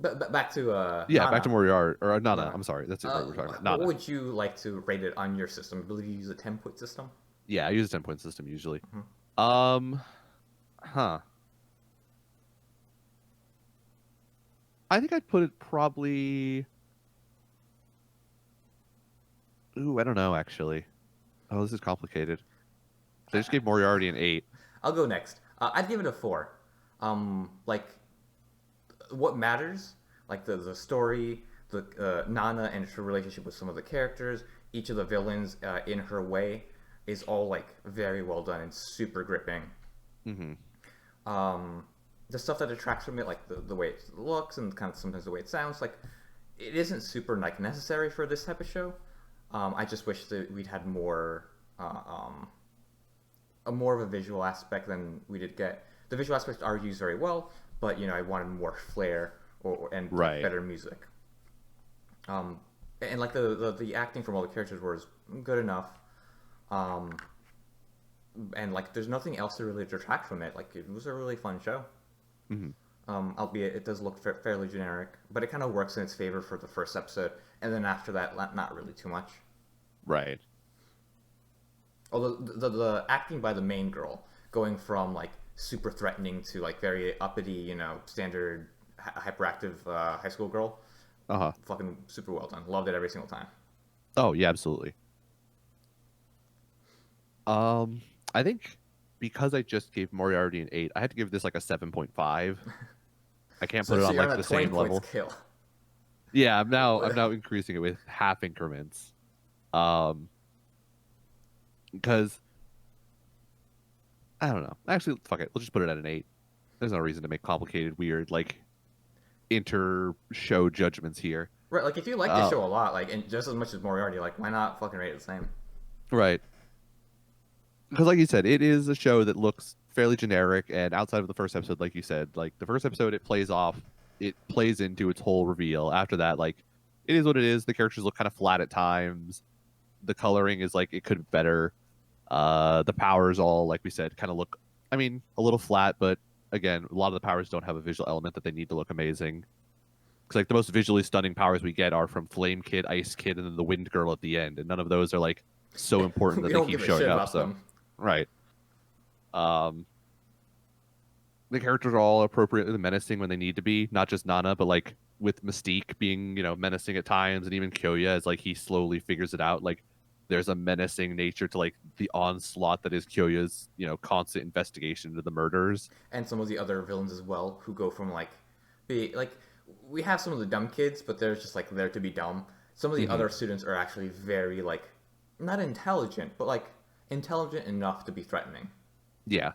but back to yeah, back to Nana. Moriarty or Nana. Nana. I'm sorry, that's it. Right, we're talking about What Nana. would you like to rate it on your system? I believe you use a 10-point system. Yeah, I use a 10 point system usually. Mhm. Um, huh. I think I'd put it probably. Ooh, I don't know actually. Oh, this is complicated. They just gave Moriarty an 8. I'll go next. I'd give it a 4. Like what matters, like the story, the Nana and her relationship with some of the characters, each of the villains in her way, is all like very well done and super gripping. Mm-hmm. Um, the stuff that detracts from it, like the way it looks and kind of sometimes the way it sounds, like it isn't super like necessary for this type of show. I just wish that we'd had more, a more of a visual aspect than we did get. The visual aspects are used very well, but I wanted more flair and like Right. better music. Um, and like the acting from all the characters was good enough. Um, and like there's nothing else to really detract from it. Like it was a really fun show. Hmm. Albeit it does look fairly generic, but it kind of works in its favor for the first episode, and then after that, not really too much. Right. Although the acting by the main girl, going from like super threatening to like very uppity, standard hyperactive high school girl, Uh-huh. fucking super well done. Loved it every single time. Oh, yeah, absolutely. I think because I just gave Moriarty an 8, I had to give this like a 7.5. I can't put it So on you're like on a the 20 same point level. scale. Yeah, I'm now increasing it with half increments. Um, because I don't know. Actually, fuck it. We'll just put it at an 8. There's no reason to make complicated, weird, like inter-show judgments here. Right, like if you like the Uh, show a lot, like and just as much as Moriarty, like why not fucking rate it the same? right. Because, like you said, it is a show that looks fairly generic, and outside of the first episode, like you said, like the first episode, it plays into its whole reveal. After that, like it is what it is. The characters look kind of flat at times. The coloring is like it could be better. The powers all, like we said, kind of look, I mean, a little flat, but again, a lot of the powers don't have a visual element that they need to look amazing. Because like the most visually stunning powers we get are from Flame Kid, Ice Kid, and then the Wind Girl at the end, and none of those are like so important We that they don't keep give a showing shit up. about So them. right. Um, the characters are all appropriately menacing when they need to be, not just Nana, but like with Mystique being, menacing at times, and even Kyoya as like he slowly figures it out. Like there's a menacing nature to like the onslaught that is Kyoya's, constant investigation into the murders. And some of the other villains as well, who go from like, be like, we have some of the dumb kids, but they're just like there to be dumb. Some of the Hmm. other students are actually very like, not intelligent, but like intelligent enough to be threatening. Yeah.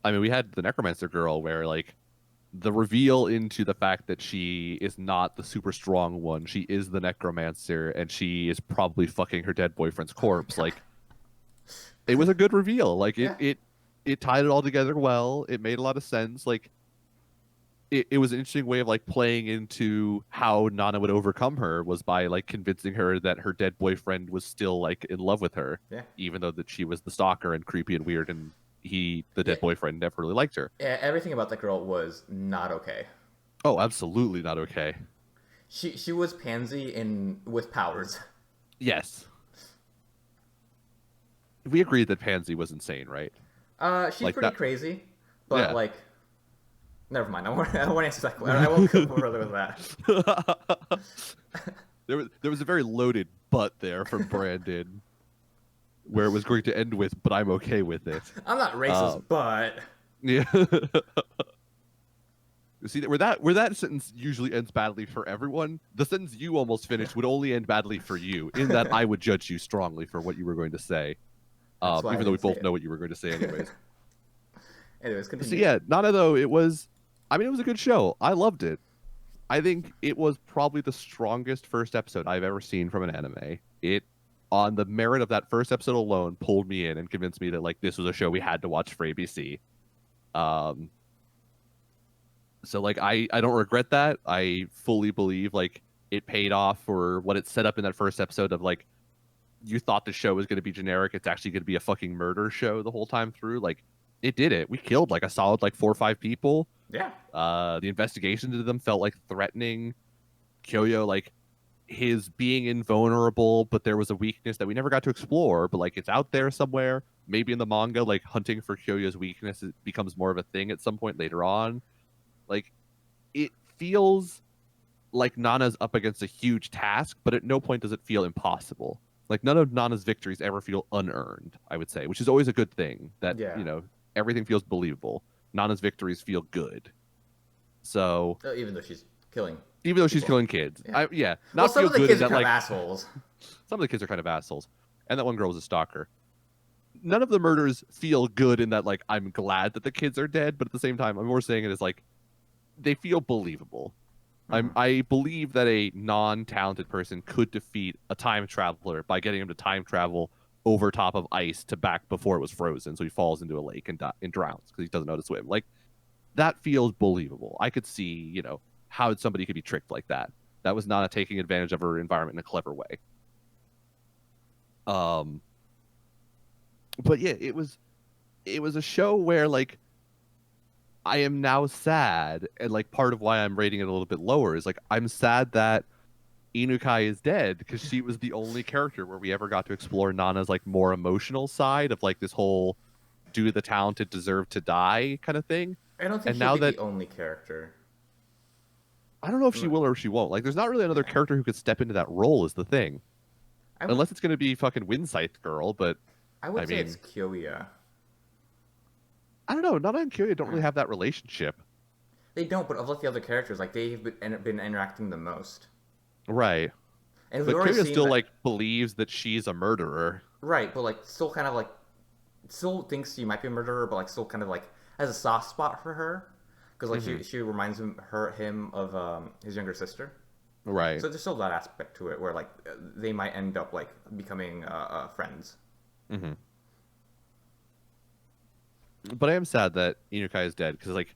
I mean, we had the Necromancer girl where like the reveal into the fact that she is not the super strong one. She is the Necromancer, and she is probably fucking her dead boyfriend's Oh my corpse. god. Like it was a good reveal. Like it Yeah. it it tied it all together well. It made a lot of sense. Like it was an interesting way of like playing into how Nana would overcome her was by like convincing her that her dead boyfriend was still like in love with her, Yeah. even though that she was the stalker and creepy and weird, and the Yeah. dead boyfriend, never really liked her. Yeah, everything about that girl was not okay. Oh, absolutely not okay. She was pansy in with powers. Yes. We agreed that Pansy was insane, right? She's Like pretty that. crazy, but Yeah. like, never mind. I won't answer that. I won't go further with that. There was a very loaded but there from Brandon, where it was going to end with, but I'm okay with it. I'm not racist, Um, but Yeah. See where that sentence usually ends badly for everyone, the sentence you almost finished would only end badly for you, in that I would judge you strongly for what you were going to say. That's why I Even though we didn't say both it. know what you were going to say anyways. Anyways, So continue. yeah, Nana though, it was a good show. I loved it. I think it was probably the strongest first episode I've ever seen from an anime. It, on the merit of that first episode alone, pulled me in and convinced me that like this was a show we had to watch for ABC. Um, so like I don't regret that. I fully believe like it paid off for what it set up in that first episode of like you thought the show was going to be generic. It's actually going to be a fucking murder show the whole time through. Like it did it. We killed like a solid like 4 or 5 people. Yeah. The investigation into them felt like threatening. Kyoyo, like his being invulnerable, but there was a weakness that we never got to explore, but like it's out there somewhere. Maybe in the manga, like hunting for Kyoyo's weakness it becomes more of a thing at some point later on. Like it feels like Nana's up against a huge task, but at no point does it feel impossible. Like none of Nana's victories ever feel unearned, I would say, which is always a good thing. That Yeah. everything feels believable. Nana's victories feel good. So Even though she's killing. even though she's People. killing kids, Yeah. not Well, some feel of the good kids in are that kind like of assholes. some of the kids are kind of assholes, and that one girl was a stalker. None of the murders feel good in that like I'm glad that the kids are dead, but at the same time I'm more saying it as like they feel believable. I believe that a non-talented person could defeat a time traveler by getting him to time travel over top of ice to back before it was frozen, so he falls into a lake and drowns because he doesn't know how to swim. Like that feels believable. I could see, how somebody could be tricked like that. That was not taking advantage of her environment in a clever way. But yeah, it was a show where like I am now sad, and like part of why I'm rating it a little bit lower is like I'm sad that Inukai is dead because she was the only character where we ever got to explore Nana's like more emotional side of like this whole do the talented deserve to die kind of thing. I don't think And she'll now be that the only character. I don't know if she Mm, will or if she won't. Like there's not really another yeah. character who could step into that role is the thing. I would Unless it's gonna be fucking Windscythe girl, but I I would say it's mean Kyoya. I don't know, Nana and Kyoya don't Uh, really have that relationship. They don't, but of like the other characters, like they've been interacting the most. Right. And we've But already Kyoya seen still that, like believes that she's a murderer. right? But like, still kind of like, still thinks she might be a murderer, but like, still kind of like has a soft spot for her, because like Hmm. she reminds him of his younger sister. Right. So there's still that aspect to it where like they might end up like becoming friends. Hmm. But I am sad that Inukai is dead because like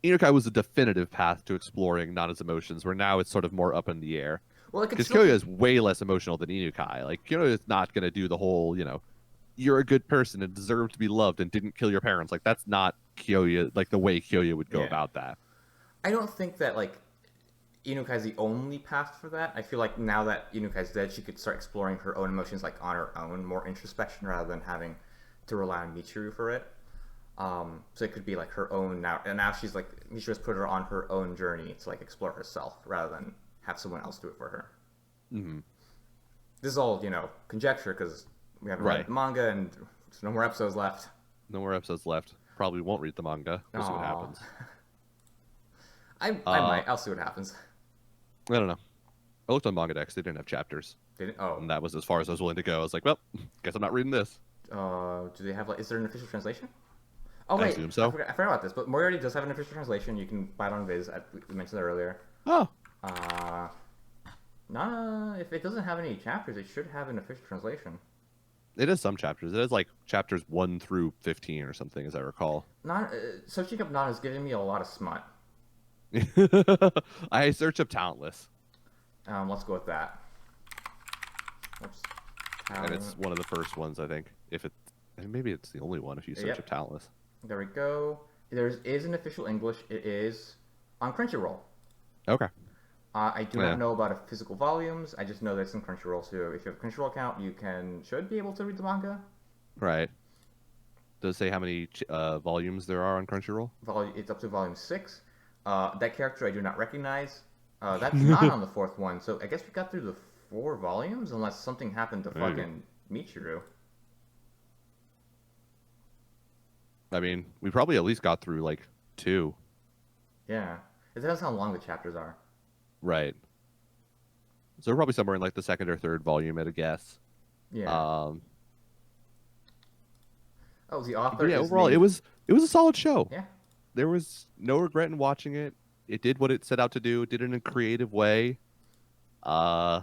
Inukai was a definitive path to exploring Nana's emotions, where now it's sort of more up in the air. Well, it could Because still Kyoya be is way less emotional than Inukai. Like Kyoya is not going to do the whole, you're a good person and deserve to be loved and didn't kill your parents. Like that's not Kyoya, like the way Kyoya would go yeah. about that. I don't think that like Inukai's the only path for that. I feel like now that Inukai's dead, she could start exploring her own emotions like on her own, more introspection rather than having to rely on Michiru for it. So it could be like her own now, and now she's like Michiru's put her on her own journey to like explore herself rather than have someone else do it for her. Hmm. This is all conjecture because we haven't read Right. the manga and there's no more episodes left. No more episodes left. Probably won't read the manga. We'll see what Aw. happens. I Uh, might. I'll see what happens. I don't know. I looked on Manga Dex. They didn't have chapters. Didn't. Oh. And that was as far as I was willing to go. I was like, well, guess I'm not reading this. Do they have like? Is there an official translation? Oh I wait, assume so. I forgot about this. But Moriarty does have an official translation. You can buy it on Viz. We mentioned that earlier. Oh, Uh, if it doesn't have any chapters, it should have an official translation. it is some chapters. It is like chapters 1 through 15 or something, as I recall. Not searching up Nana is giving me a lot of smut. I search up Talentless, Let's go with that. Oops. and it's one of the first ones, I think. If it, and maybe it's the only one if you search Yep. up Talentless. There we go. There is an official English. It is on Crunchyroll. Okay. I do Yeah. not know about physical volumes. I just know that it's in Crunchyroll. So if you have a Crunchyroll account, you should be able to read the manga. Right. Does it say how many volumes there are on Crunchyroll? It's up to volume 6. That character I do not recognize. That's not on the fourth one. So I guess we got through the 4 volumes, unless something happened to There you go. fucking Michiru. I mean, we probably at least got through like 2. Yeah, it depends how long the chapters are. Right. So we're probably somewhere in like the second or third volume at a guess. Yeah. Um, Oh, the but author. yeah, is overall, named- it was a solid show. Yeah. There was no regret in watching it. It did what it set out to do. It did it in a creative way. Uh,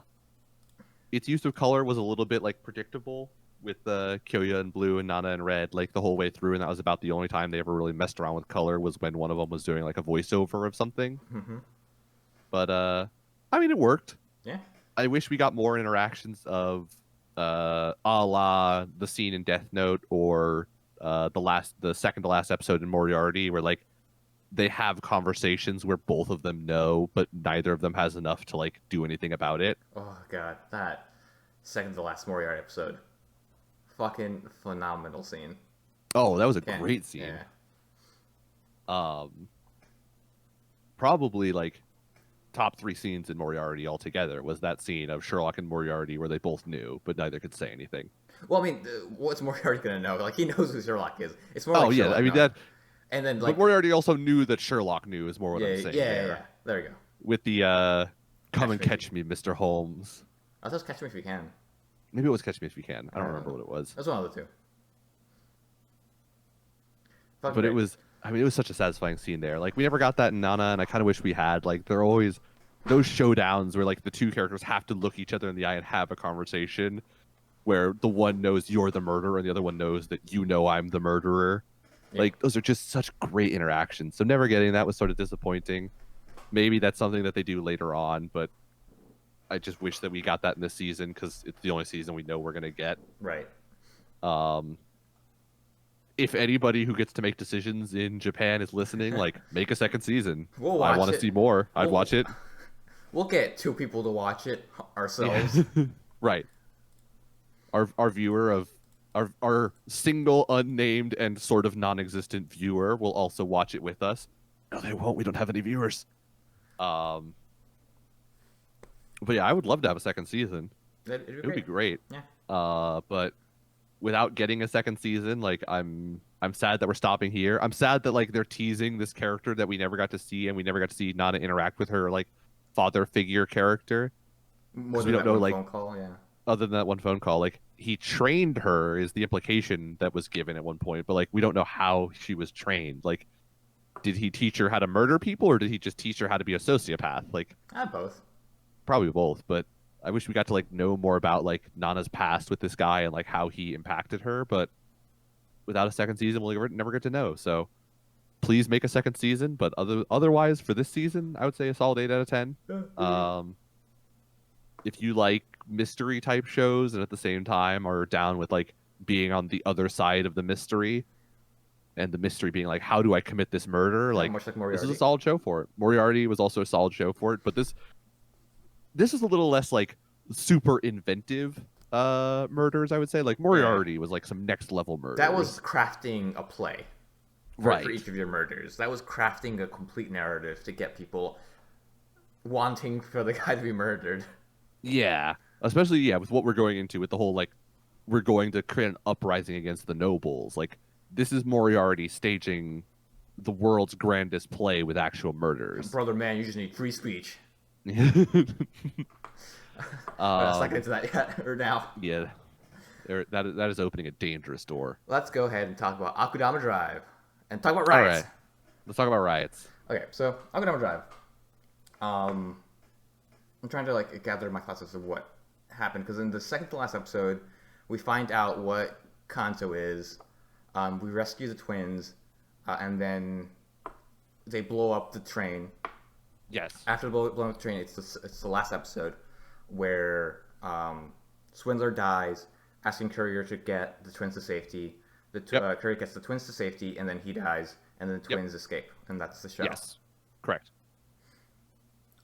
its use of color was a little bit like predictable with Kyoya in blue and Nana in red, like the whole way through, and that was about the only time they ever really messed around with color was when one of them was doing like a voiceover of something. Hmm. But I mean, it worked. Yeah. I wish we got more interactions of a la the scene in Death Note or the second to last episode in Moriarty, where like they have conversations where both of them know, but neither of them has enough to like do anything about it. Oh god, that second to last Moriarty episode, fucking phenomenal scene. Oh, that was a Can't- great scene. Yeah. Probably like top 3 scenes in Moriarty altogether was that scene of Sherlock and Moriarty where they both knew, but neither could say anything. Well, I mean, what's Moriarty gonna know? Like he knows who Sherlock is. It's more. Oh like yeah, Sherlock I mean knowing. that. And then But like Moriarty also knew that Sherlock knew is more what yeah, I'm saying. yeah, there. yeah. There we go. With the come and Me. catch me, Mr. Holmes. I thought it was Catch Me If You Can. Maybe it was Catch Me If You Can. I don't Uh, remember what it was. That's one of the two. Fucking But it great. was, I mean, it was such a satisfying scene there. Like, we never got that in Nana, and I kind of wish we had. Like, there are always those showdowns where, like, the two characters have to look each other in the eye and have a conversation where the one knows you're the murderer and the other one knows that you know I'm the murderer. Yeah. Like, those are just such great interactions. So never getting that was sort of disappointing. Maybe that's something that they do later on, but I just wish that we got that in this season because it's the only season we know we're going to get. Right. Um, if anybody who gets to make decisions in Japan is listening, like make a second season. We'll I watch want to it. see more. I'd We'll watch it. we'll get two people to watch it Yeah. ourselves. Right. Our viewer of our single unnamed and sort of non-existent viewer will also watch it with us. No, they won't. We don't have any viewers. Um, but yeah, I would love to have a second season. It'd It be would be great. great. Yeah. But without getting a second season, like I'm sad that we're stopping here. I'm sad that like they're teasing this character that we never got to see, and we never got to see Nana interact with her like father figure character, More because we than don't that know one like phone call. Yeah. other than that one phone call, like he trained her is the implication that was given at one point, but like we don't know how she was trained. Like, did he teach her how to murder people, or did he just teach her how to be a sociopath? Like, Both. probably both. But I wish we got to like know more about like Nana's past with this guy and like how he impacted her. But without a second season, we'll never get to know. So please make a second season. But otherwise, for this season, I would say a solid 8 out of 10. If you like mystery type shows and at the same time are down with like being on the other side of the mystery, and the mystery being like, how do I commit this murder? Like, much like this Moriarty. is a solid show for it. Moriarty was also a solid show for it, but this is a little less like super inventive murders, I would say. Like Moriarty was like some next level murders. That was crafting a play for right. each of your murders. That was crafting a complete narrative to get people wanting for the guy to be murdered. Yeah, especially with what we're going into with the whole like we're going to create an uprising against the nobles. Like this is Moriarty staging the world's grandest play with actual murders. Brother, man, you just need free speech. Let's not get into that yet or now. Yeah, that is opening a dangerous door. Let's go ahead and talk about Akudama Drive and talk about riots. All right, let's talk about riots. Okay, so Akudama Drive. I'm trying to like gather my thoughts as to what happened because in the second to last episode, we find out what Kanto is. We rescue the twins, and then they blow up the train. Yes. After blowing up the train, it's the last episode where Swindler dies, asking Courier to get the twins to safety. Courier gets the twins to safety, and then he dies, and then the twins escape, and that's the show. Yes, correct.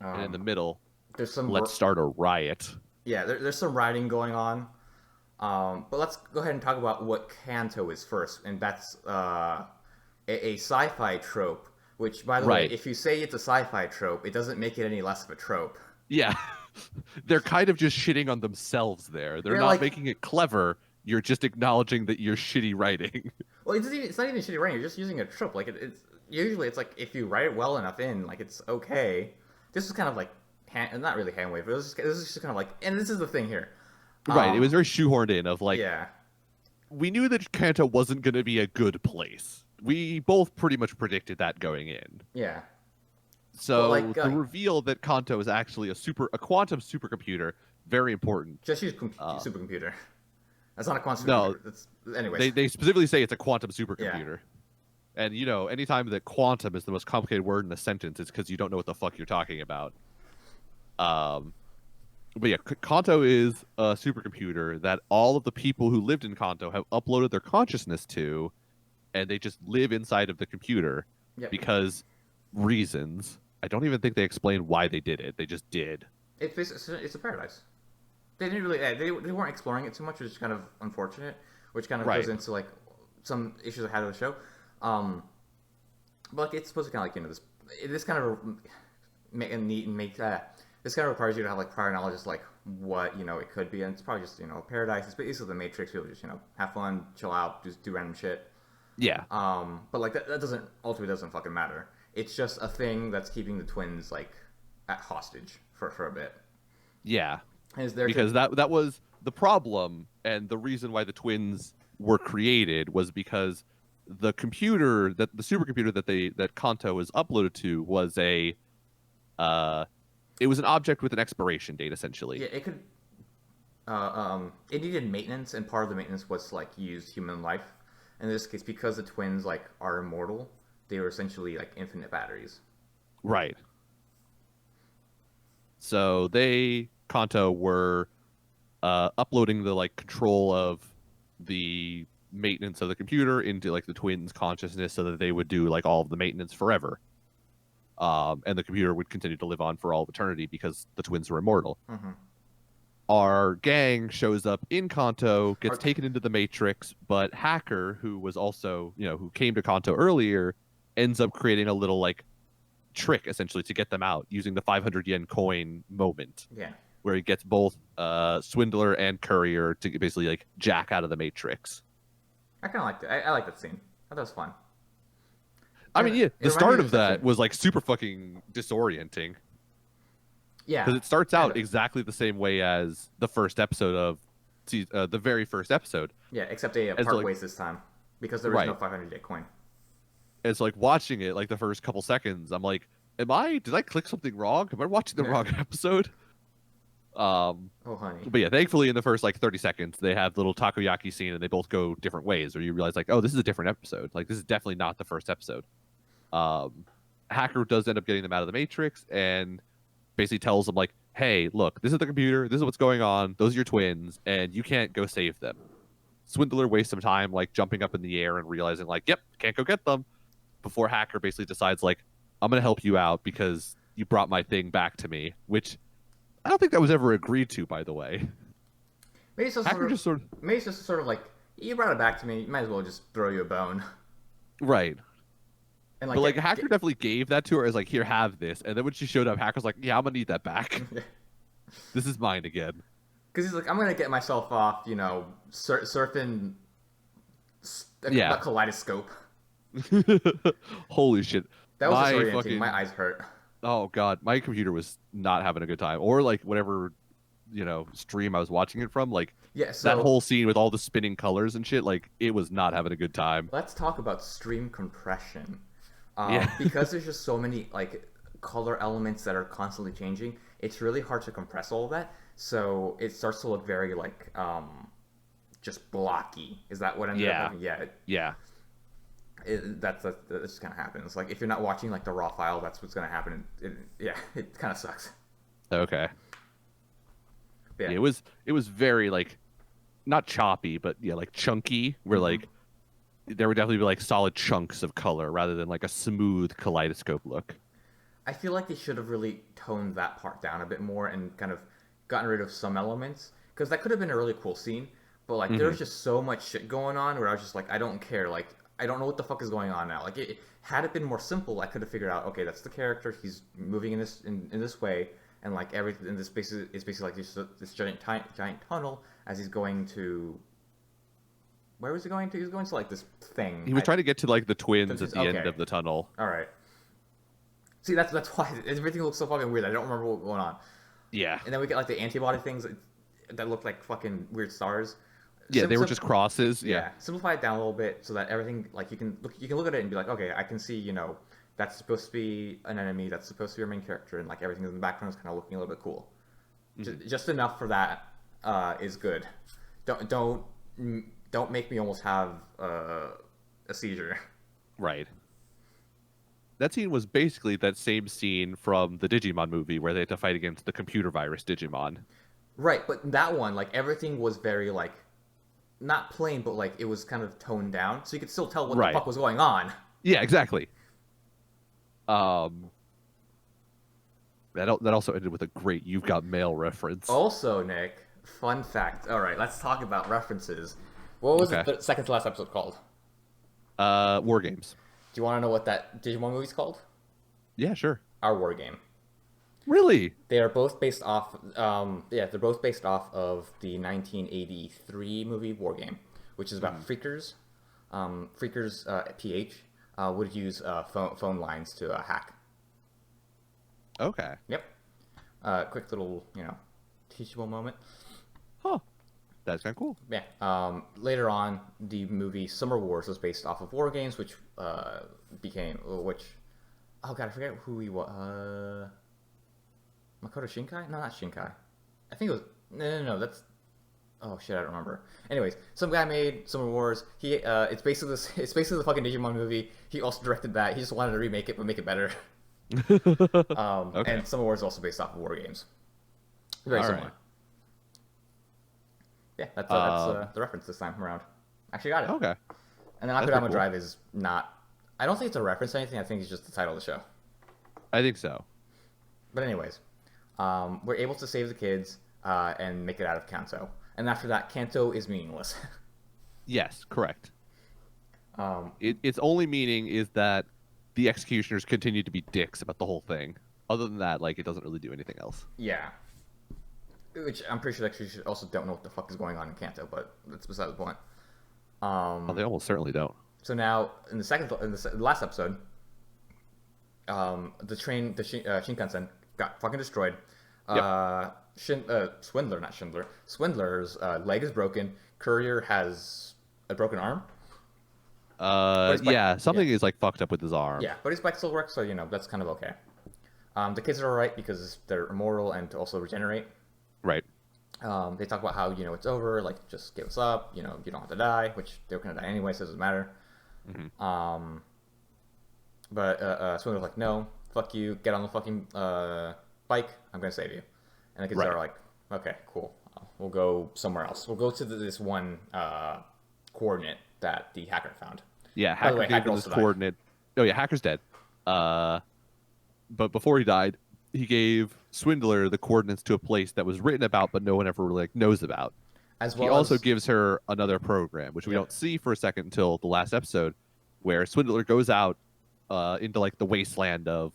And in the middle, there's some. Let's start a riot. Yeah, there's some rioting going on. But let's go ahead and talk about what Kanto is first, and that's a sci-fi trope. Which, by the way, if you say it's a sci-fi trope, it doesn't make it any less of a trope. Yeah, they're kind of just shitting on themselves there. They're not making it clever. You're just acknowledging that you're shitty writing. Well, it's not even shitty writing. You're just using a trope. Like it's usually it's like if you write it well enough in, like it's okay. This is kind of like not really hand wave, but this is just kind of like, and this is the thing here. Right, it was very shoehorned in of like, yeah, we knew that Kanto wasn't going to be a good place. We both pretty much predicted that going in. Yeah. So the reveal that Kanto is actually a quantum supercomputer, very important. Just use supercomputer. That's not a quantum supercomputer. No, anyways. They specifically say it's a quantum supercomputer. Yeah. And anytime that quantum is the most complicated word in a sentence, it's because you don't know what the fuck you're talking about. But yeah, Kanto is a supercomputer that all of the people who lived in Kanto have uploaded their consciousness to, and they just live inside of the computer because reasons. I don't even think they explained why they did it. They just did. It's a paradise. They didn't really. They weren't exploring it too much, which is kind of unfortunate. Which kind of goes into like some issues I had with the show. But like, it's supposed to kind of like this kind of this kind of requires you to have like prior knowledge of like what it could be, and it's probably just paradise. It's basically the Matrix. People just have fun, chill out, just do random shit. Yeah. But like that ultimately doesn't fucking matter. It's just a thing that's keeping the twins like at hostage for a bit. Yeah. Because that was the problem, and the reason why the twins were created was because the supercomputer that Kanto was uploaded to was it was an object with an expiration date, essentially. Yeah, it could. It needed maintenance, and part of the maintenance was to, like, use human life. In this case, because the twins like are immortal, they were essentially like infinite batteries. Right. So Kanto were uploading the like control of the maintenance of the computer into like the twins' consciousness, so that they would do like all of the maintenance forever. And the computer would continue to live on for all of eternity because the twins were immortal. Mm-hmm. Our gang shows up in Kanto, gets Our- taken into the Matrix, but Hacker, who was also, who came to Kanto earlier, ends up creating a little like trick essentially to get them out using the 500 yen coin moment, Yeah. where he gets both Swindler and Courier to basically like jack out of the Matrix. I kind of liked it. I like that scene. I thought it was fun. I mean, yeah, It the reminded start me of that something. was like super fucking disorienting Yeah. because it starts out And- exactly the same way as the first episode of the very first episode. Yeah, except they As part like- ways this time because there was no Right. 500 yen coin. And it's like watching it, like the first couple seconds, I'm like, did I click something wrong? Am I watching the Yeah. wrong episode? Oh, honey. But yeah, thankfully in the first like 30 seconds, they have the little takoyaki scene and they both go different ways, or you realize like, oh, this is a different episode. Like this is definitely not the first episode. Hacker does end up getting them out of the Matrix and basically tells them like, hey, look, this is the computer, this is what's going on, those are your twins, and you can't go save them. Swindler wastes some time like jumping up in the air and realizing like, yep, can't go get them, before Hacker basically decides like, I'm gonna help you out because you brought my thing back to me, which I don't think that was ever agreed to, by the way. Maybe it's just Hacker sort of, just sort of maybe it's just sort of like you brought it back to me. You might as well just throw you a bone. right. And But like Hacker definitely gave that to her as like, here, have this. And then when she showed up, Hacker's like, yeah, I'm gonna need that back. This is mine again. because he's like, I'm gonna get myself off, surfing Yeah. a kaleidoscope. Holy shit. That was My disorienting. fucking- My eyes hurt. Oh god, my computer was not having a good time. Or like whatever, stream I was watching it from, like Yeah. So that whole scene with all the spinning colors and shit, like it was not having a good time. let's talk about stream compression. Yeah. Because there's just so many like color elements that are constantly changing. It's really hard to compress all of that. So it starts to look very like just blocky. Is that what ended Yeah. up happening? Yeah. Yeah. That just kind of happens. Like if you're not watching like the raw file, that's what's gonna happen. It kind of sucks. Okay. Yeah. Yeah, it was very like not choppy, but yeah, like chunky, where Mhm. like there would definitely be like solid chunks of color rather than like a smooth kaleidoscope look. I feel like they should have really toned that part down a bit more and kind of gotten rid of some elements because that could have been a really cool scene. But like there was just so much shit going on where I was just like, I don't care. Like I don't know what the fuck is going on now. Like had it been more simple, I could have figured out. Okay, that's the character. He's moving in this way, and like everything in this space is basically like this giant tunnel as he's going to. Where was he going to? He was going to like this thing. He was trying to get to like the twins at the end Okay. of the tunnel. All right. See, that's why everything looks so fucking weird. I don't remember what's going on. Yeah. And then we get like the antibody things that look like fucking weird stars. Yeah, they were Sim- just crosses. yeah. Yeah. Simplify it down a little bit so that everything like you can look at it and be like, okay, I can see that's supposed to be an enemy, that's supposed to be your main character, and like everything in the background is kind of looking a little bit cool. Just enough for that is good. Don't make me almost have a seizure. Right. That scene was basically that same scene from the Digimon movie where they had to fight against the computer virus Digimon. Right, but that one, like everything was very like not plain, but like it was kind of toned down, so you could still tell what Right. the fuck was going on. Yeah, exactly. That also ended with a great "You've Got Mail" reference. Also, Nick, fun fact. All right, let's talk about references. What was Okay. the second to last episode called? War Games. Do you want to know what that Digimon movie's called? Yeah, sure. Our War Game. Really? They are both based off. They're both based off of the 1983 movie War Game, which is about freakers. Freakers PH would use phone lines to hack. Okay. Yep. Quick little, teachable moment. Huh. That's kind of cool. Yeah. Later on, the movie Summer Wars was based off of War Games, which oh god, I forget who he was. Makoto Shinkai? No, not Shinkai. I think it was no. That's oh shit, I don't remember. Anyways, some guy made Summer Wars. He it's basically the fucking Digimon movie. He also directed that. He just wanted to remake it, but make it better. Okay. And Summer Wars is also based off of War Games. Very All similar. right. Yeah, that's Um, the reference this time around. Actually got it. okay, And then that's pretty Akudama cool. Drive is not. I don't think it's a reference to anything. I think it's just the title of the show. I think so. But anyways, we're able to save the kids and make it out of Kanto. And after that, Kanto is meaningless. Yes, correct. um, Its only meaning is that the executioners continue to be dicks about the whole thing. Other than that, like, it doesn't really do anything else. yeah. Which I'm pretty sure that you also don't know what the fuck is going on in Kanto, but that's beside the point. Oh, they almost certainly don't. So now, in the last episode, the Shinkansen got fucking destroyed. Swindler, not Schindler. Swindler's leg is broken. Courier has a broken arm. his bike- Yeah, something is like fucked up with his arm. Yeah, but his bike still works, so that's kind of okay. The kids are alright because they're immortal and to also regenerate. Right. They talk about how it's over, like just give us up. You don't have to die, which they were gonna die anyway, so it doesn't matter. Mm-hmm. But Swindler's like, no, fuck you, get on the fucking bike, I'm gonna save you. And the kids Right. are like, okay, cool, we'll go somewhere else. We'll go to this one coordinate that the hacker found. Yeah, By the Hacker way, gave Hacker him this also died. coordinate. Oh yeah, Hacker's dead. But before he died, he gave Swindler the coordinates to a place that was written about, but no one ever really knows about. As He well also as gives her another program, which we Yep. don't see for a second until the last episode, where Swindler goes out into like the wasteland of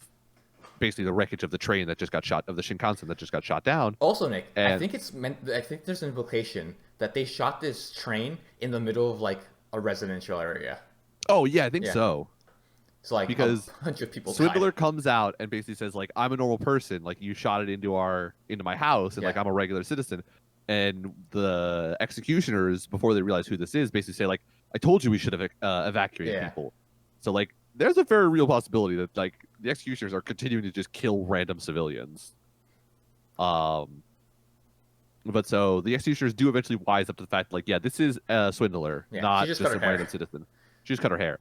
basically the wreckage of the train that just got shot, of the Shinkansen that just got shot down. also Nick, I And- think I think there's an implication that they shot this train in the middle of like a residential area. Oh yeah, I think Yeah. so. So like Because a bunch of people Swindler died. comes out and basically says like, I'm a normal person, like you shot it into my house, and like Yeah. I'm a regular citizen. And the executioners, before they realize who this is, basically say like, I told you we should have evacuated Yeah. people. So like there's a very real possibility that like the executioners are continuing to just kill random civilians. But so the executioners do eventually wise up to the fact like, yeah, this is a swindler, Yeah, not she just just cut a her hair. random citizen. She just cut her hair.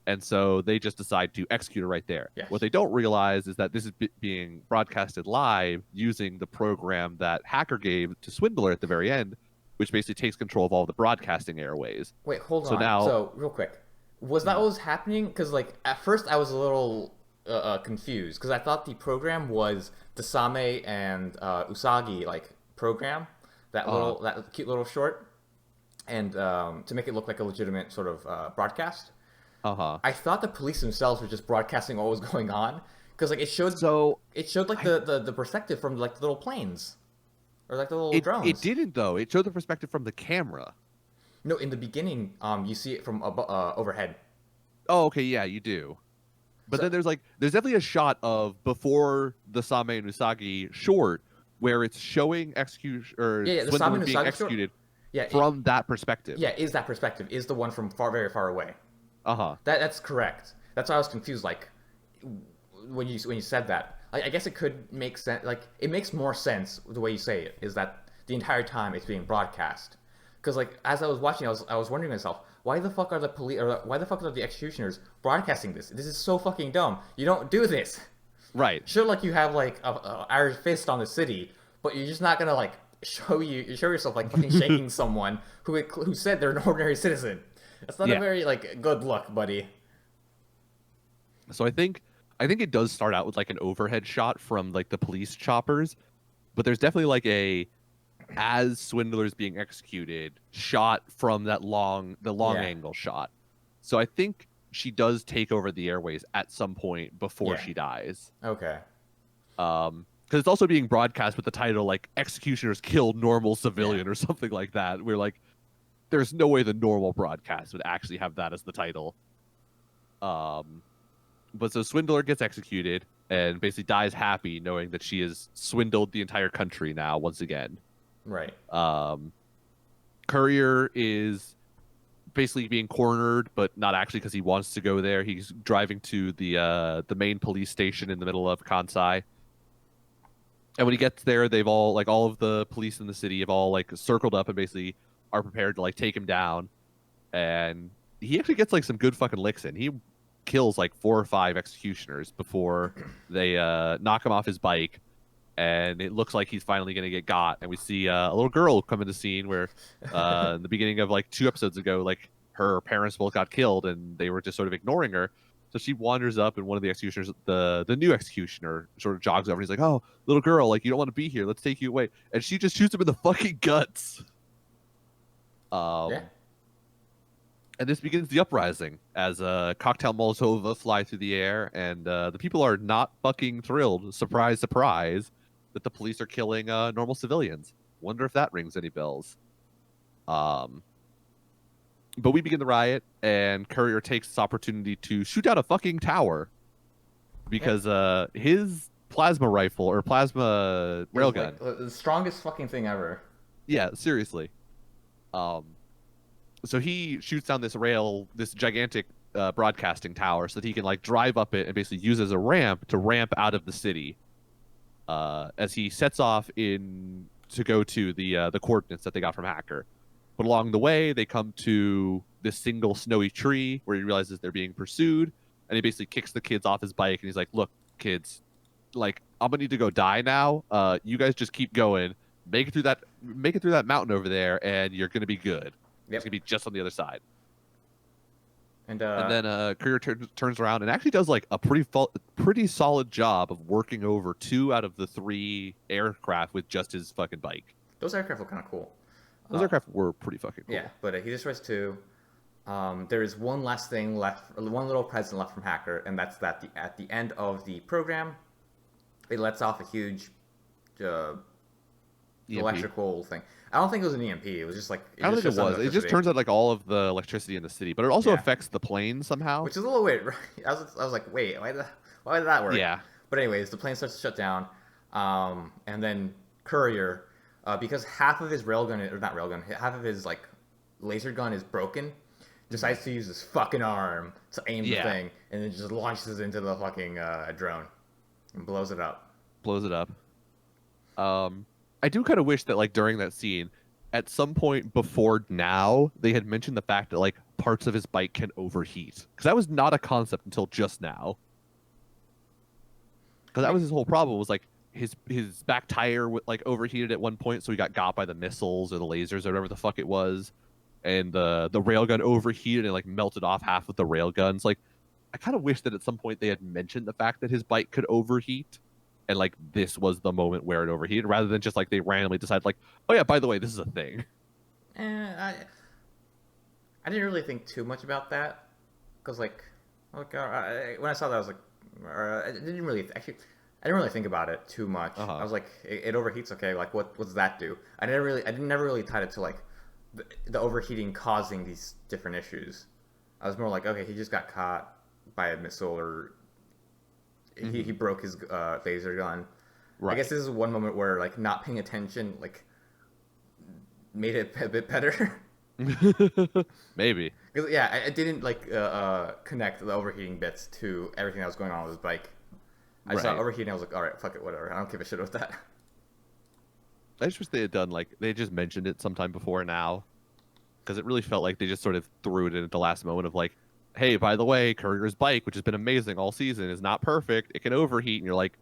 And so they just decide to execute her right there. Yeah. What they don't realize is that this is being broadcasted live using the program that Hacker gave to Swindler at the very end, which basically takes control of all the broadcasting airways. Wait, hold So on. now- So real quick, was that what was happening? Because like at first I was a little confused because I thought the program was the Same and Usagi like program, that cute little short, and to make it look like a legitimate sort of broadcast. Uh-huh. I thought the police themselves were just broadcasting what was going on because like it showed So like the perspective from like the little planes or like the little drones. it didn't though. It showed the perspective from the camera. No, in the beginning, you see it from overhead. Oh, okay, yeah, you do. But then there's definitely a shot of before the Same and Usagi short where it's showing Yeah, the Swindler Same and being Usagi short- executed Yeah, from that perspective. is that perspective is the one from very far away. Uh-huh. That's correct. That's why I was confused. Like when you said that, I guess it could make sense. Like it makes more sense the way you say it. Is that the entire time it's being broadcast? Because like as I was watching, I was wondering to myself, why the fuck are the police or why the fuck are the executioners broadcasting this? This is so fucking dumb. You don't do this. Right. Sure, like you have like a Irish fist on the city, but you're just not gonna like show yourself like fucking shaking someone who said they're an ordinary citizen. That's not Yeah. a very like good look, buddy. So I think it does start out with like an overhead shot from like the police choppers, but there's definitely like as Swindler's being executed shot from the long Yeah. angle shot. So I think she does take over the airways at some point before Yeah. she dies. Okay. Because it's also being broadcast with the title like "Executioners Killed Normal Civilian" or something like that. We're like, there's no way the normal broadcast would actually have that as the title. But so Swindler gets executed and basically dies happy, knowing that she has swindled the entire country now once again. Right. Courier is basically being cornered, but not actually because he wants to go there. He's driving to the main police station in the middle of Kansai. And when he gets there, they've all of the police in the city have all like circled up and basically are prepared to like take him down. And he actually gets like some good fucking licks in. He kills like 4 or 5 executioners before they knock him off his bike. and it looks like he's finally going to get got. And we see a little girl come into the scene where, in the beginning of like 2 episodes ago, like her parents both got killed, and they were just sort of ignoring her. So she wanders up, and one of the executioners, the new executioner, sort of jogs over. And he's like, "Oh, little girl, like you don't want to be here. Let's take you away." And she just shoots him in the fucking guts. Yeah. And this begins the uprising as cocktail Molotov fly through the air, and the people are not fucking thrilled. Surprise, surprise, that the police are killing normal civilians. Wonder if that rings any bells. But we begin the riot, and Courier takes this opportunity to shoot out a fucking tower because his plasma rifle or plasma railgun, like the strongest fucking thing ever. yeah, seriously. So he shoots down this gigantic broadcasting tower, so that he can like drive up it and basically use as a ramp to ramp out of the city. As he sets off to go to the coordinates that they got from Hacker. But along the way, they come to this single snowy tree where he realizes they're being pursued, and he basically kicks the kids off his bike, and he's like, "Look, kids, like I'm gonna need to go die now. You guys just keep going, make it through that mountain over there, and you're gonna be good. Yep. It's gonna be just on the other side." And then Courier turns around and actually does like a pretty solid job of working over 2 out of the 3 aircraft with just his fucking bike. those aircraft look kind of cool. Those aircraft were pretty fucking cool. Yeah, but he destroys 2. There is one last thing left, one little present left from Hacker, and that's that at the end of the program, it lets off a huge electrical thing. I don't think it was an EMP. It was just like I don't think it was. It just turns out like all of the electricity in the city, but it also affects the plane somehow. Which is a little weird. Right? I was like, wait, why did that work? Yeah. But anyways, the plane starts to shut down, and then Courier, because half of his half of his like laser gun is broken, decides to use his fucking arm to aim the thing, and then just launches it into the fucking drone and blows it up. I do kind of wish that like during that scene, at some point before now, they had mentioned the fact that like parts of his bike can overheat, because that was not a concept until just now. Because that was his whole problem, was like his back tire like overheated at one point, so he got by the missiles or the lasers or whatever the fuck it was, and the railgun overheated and like melted off half of the railguns. Like, I kind of wish that at some point they had mentioned the fact that his bike could overheat, and like this was the moment where it overheated, rather than just like they randomly decided like, oh yeah, by the way, this is a thing. I didn't really think too much about that, because like when I saw that I was like, I didn't really think about it too much. I was like, it overheats, okay, like what does that do? I never really tied it to like the overheating causing these different issues. I was more like, okay, he just got caught by a missile, or he broke his laser gun. Right. I guess this is one moment where like not paying attention like made it a bit better. Maybe. Because yeah, I didn't like connect the overheating bits to everything that was going on with his bike. I saw overheating. I was like, all right, fuck it, whatever. I don't give a shit about that. I just wish they had done like they just mentioned it sometime before now, because it really felt like they just sort of threw it in at the last moment of like, hey, by the way, Courier's bike, which has been amazing all season, is not perfect. It can overheat, and you're like,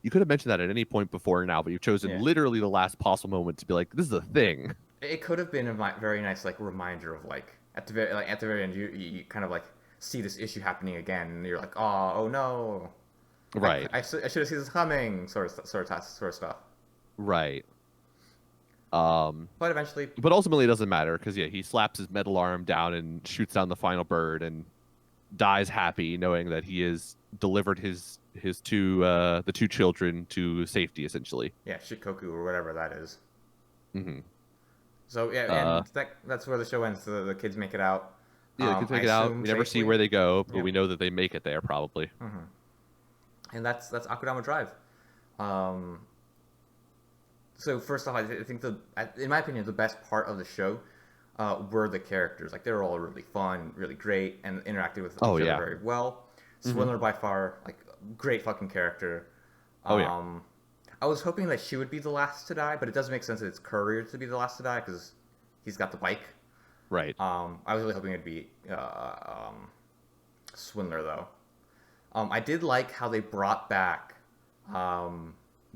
you could have mentioned that at any point before now, but you've chosen literally the last possible moment to be like, this is a thing. It could have been a very nice like reminder of like at the very end, you kind of like see this issue happening again, and you're like, oh no, right? I should have seen this coming, sort of stuff. Right. But ultimately it doesn't matter, because he slaps his metal arm down and shoots down the final bird and dies happy, knowing that he has delivered the 2 children to safety, essentially. Yeah, Shikoku or whatever that is. Mm-hmm. So and that's where the show ends. The kids make it out. Yeah, the kids make it out. We never see where they go, but we know that they make it there probably. Mm-hmm. And that's Akudama Drive. So first off, I think in my opinion, the best part of the show were the characters. Like, they were all really fun, really great, and interacted with each other very well. Swindler by far, like, great fucking character. I was hoping that she would be the last to die, but it does make sense that it's Courier to be the last to die because he's got the bike. Right. I was really hoping it'd be Swindler though. I did like how they brought back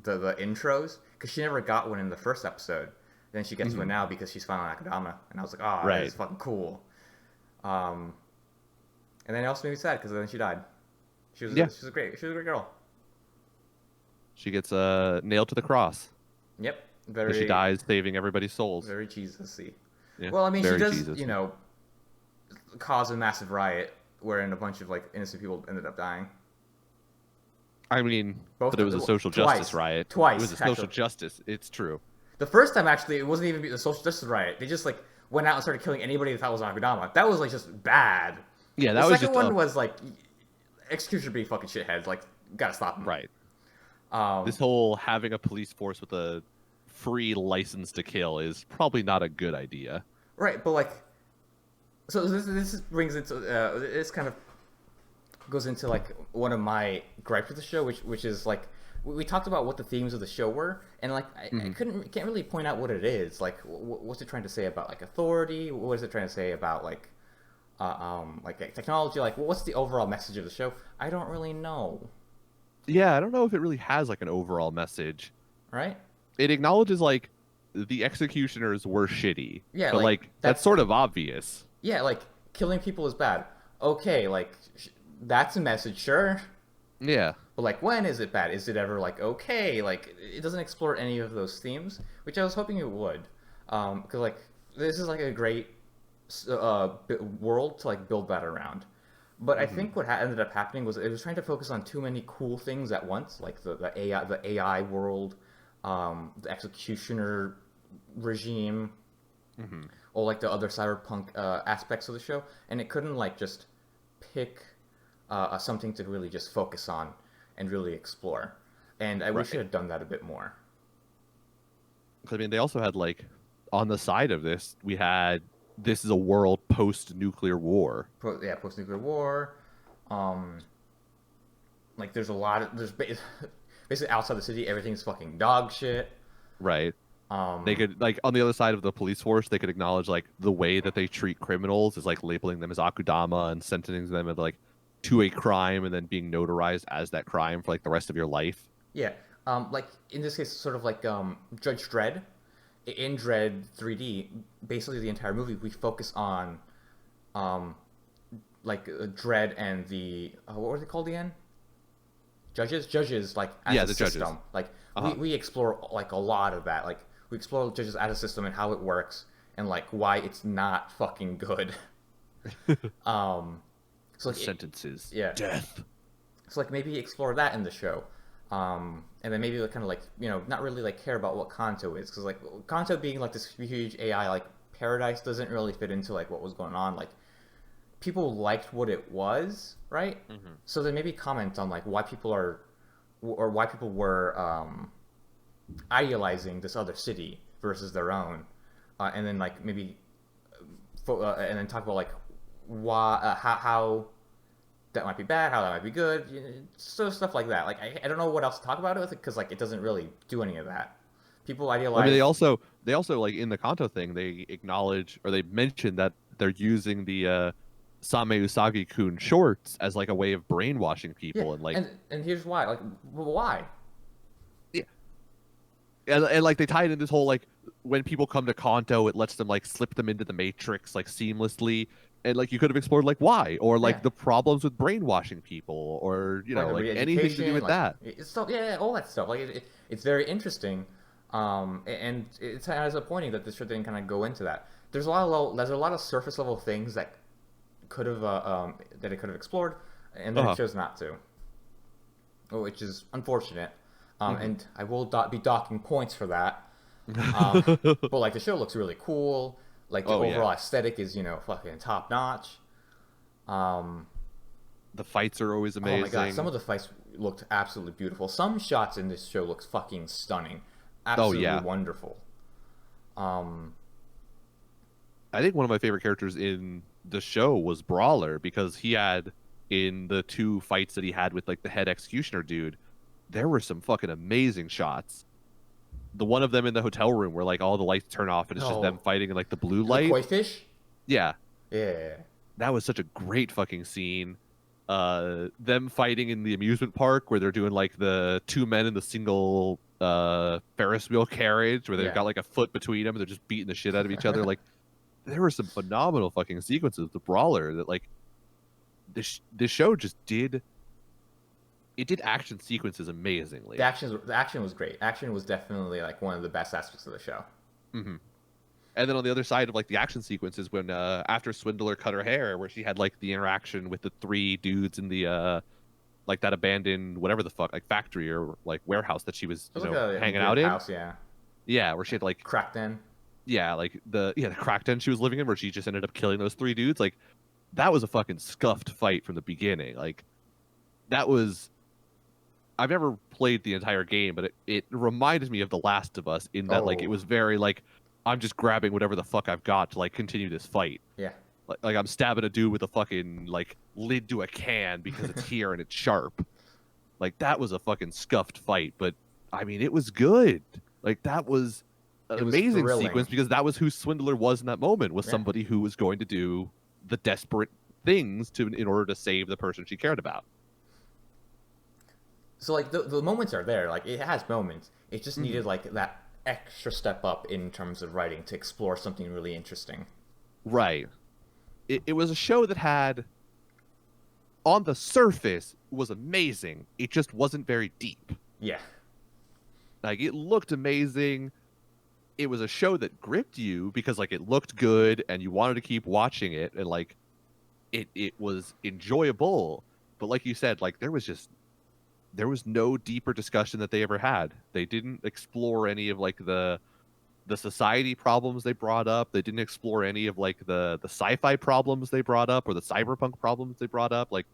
the intros, because she never got one in the first episode. Then she gets one Mhm. now because she's found on Akudama, and I was like, oh, that Right. is fucking cool. Um, and then it also made me sad because then she died. Yeah. She was a great girl. She gets nailed to the cross. Yep, And she very dies saving everybody's souls. very Jesus-y. Yeah. Well, I mean, she Very does, Jesus. cause a massive riot wherein a bunch of like innocent people ended up dying. I mean, Both but it was a social justice riot. Twice, It was a social actually. justice. It's true. The first time, actually, it wasn't even the social justice riot. They just like went out and started killing anybody they thought was Akudama. That was like just bad. Yeah, The that was second just one was like executioner being fucking shitheads. Like, gotta stop them. right. Um, This whole having a police force with a free license to kill is probably not a good idea. right, but like, so this brings into this kind of goes into like one of my gripes with the show, which is like we talked about what the themes of the show were, and like I can't really point out what it is. Like, what's it trying to say about like authority? What is it trying to say about like technology? Like, what's the overall message of the show? I don't really know. Yeah, I don't know if it really has like an overall message. Right? It acknowledges like the executioners were shitty. Yeah, but like, like that's- that's sort of obvious. Yeah, like killing people is bad. Okay, like that's a message, sure. Yeah. But like, when is it bad? Is it ever like okay? Like, it doesn't explore any of those themes, which I was hoping it would, because like this is like a great world to like build that around. But I think what ended up happening was it was trying to focus on too many cool things at once, like the AI world, the executioner regime, or like the other cyberpunk aspects of the show, and it couldn't like just pick something to really just focus on and really explore. And I wish Right. it had done that a bit more. 'Cause, I mean, they also had like on the side of this, we had this is a world post nuclear war. Post nuclear war. Like there's a lot of basically outside the city, everything's fucking dog shit. Right. They could like on the other side of the police force, they could acknowledge like the way that they treat criminals is like labeling them as Akudama and sentencing them as like to a crime and then being notarized as that crime for like the rest of your life. Yeah. Like in this case, sort of like Judge Dredd. In Dredd 3D, basically the entire movie we focus on, Dredd and the what were they called again? Judges like as Yeah, a the judges. system. Like Uh-huh. we explore like a lot of that. Like we explore judges as a system and how it works and like why it's not fucking good. So like Sentences. yeah. Death. So like maybe explore that in the show, and then maybe kind of like not really like care about what Kanto is, because like Kanto being like this huge AI like paradise doesn't really fit into like what was going on. Like people liked what it was, right? So then maybe comment on like why people are or why people were idealizing this other city versus their own, and then like maybe and then talk about like why how that might be bad, how that might be good, so stuff like that. Like I don't know what else to talk about it with it because like it doesn't really do any of that. People idealize. I mean, they also like in the Kanto thing, they acknowledge or they mention that they're using the Same Usagi-kun shorts as like a way of brainwashing people and like and here's why. Like why? and like they tie it in this whole like when people come to Kanto, it lets them like slip them into the matrix like seamlessly, and like you could have explored like why or like Yeah. the problems with brainwashing people or like anything to do with that. It's stuff, yeah, all that stuff. Like it's very interesting, and it has a pointing that this show didn't kind of go into that. There's a lot of surface level things that could have that it could have explored, and then Uh-huh. it chose not to, which is unfortunate. And I will be docking points for that. But like the show looks really cool. Like the Oh, yeah. overall aesthetic is fucking top notch. The fights are always amazing. Oh my god, some of the fights looked absolutely beautiful. Some shots in this show looks fucking stunning. Absolutely yeah. wonderful. I think one of my favorite characters in the show was Brawler because he had in the two fights that he had with like the head executioner dude, there were some fucking amazing shots. The one of them in the hotel room where like all the lights turn off and it's just Oh. them fighting in like the blue The light. koi fish? Yeah, Yeah. that was such a great fucking scene. Them fighting in the amusement park where they're doing like the two men in the single Ferris wheel carriage where they've Yeah. got like a foot between them and they're just beating the shit out of each other. Like there were some phenomenal fucking sequences. The brawler that like this show just did. It did action sequences amazingly. The action was great. Action was definitely like one of the best aspects of the show. Hmm. And then on the other side of like the action sequences, when after Swindler cut her hair, where she had like the interaction with the three dudes in the like that abandoned whatever the fuck like factory or like warehouse that she was It was like a hanging weird out in. house, yeah. Yeah, where she had like Cracked in. yeah like the crack den she was living in, where she just ended up killing those three dudes. Like that was a fucking scuffed fight from the beginning. Like that was. I've never played the entire game, but it reminded me of The Last of Us in that like it Oh, was very like I'm just grabbing whatever the fuck I've got to like continue this fight. yeah. Like I'm stabbing a dude with a fucking like lid to a can because it's here and it's sharp. Like that was a fucking scuffed fight, but I mean it was good. Like that was an It was amazing thrilling. sequence because that was who Swindler was in that moment, was Yeah. somebody who was going to do the desperate things to in order to save the person she cared about. So like the moments are there. Like it has moments. It just Mhm. needed like that extra step up in terms of writing to explore something really interesting. Right. It was a show that had on the surface was amazing. It just wasn't very deep. Yeah. Like it looked amazing. It was a show that gripped you because like it looked good and you wanted to keep watching it, and like it was enjoyable. But like you said, like there was no deeper discussion that they ever had. They didn't explore any of like the society problems they brought up. They didn't explore any of like the sci-fi problems they brought up or the cyberpunk problems they brought up. Like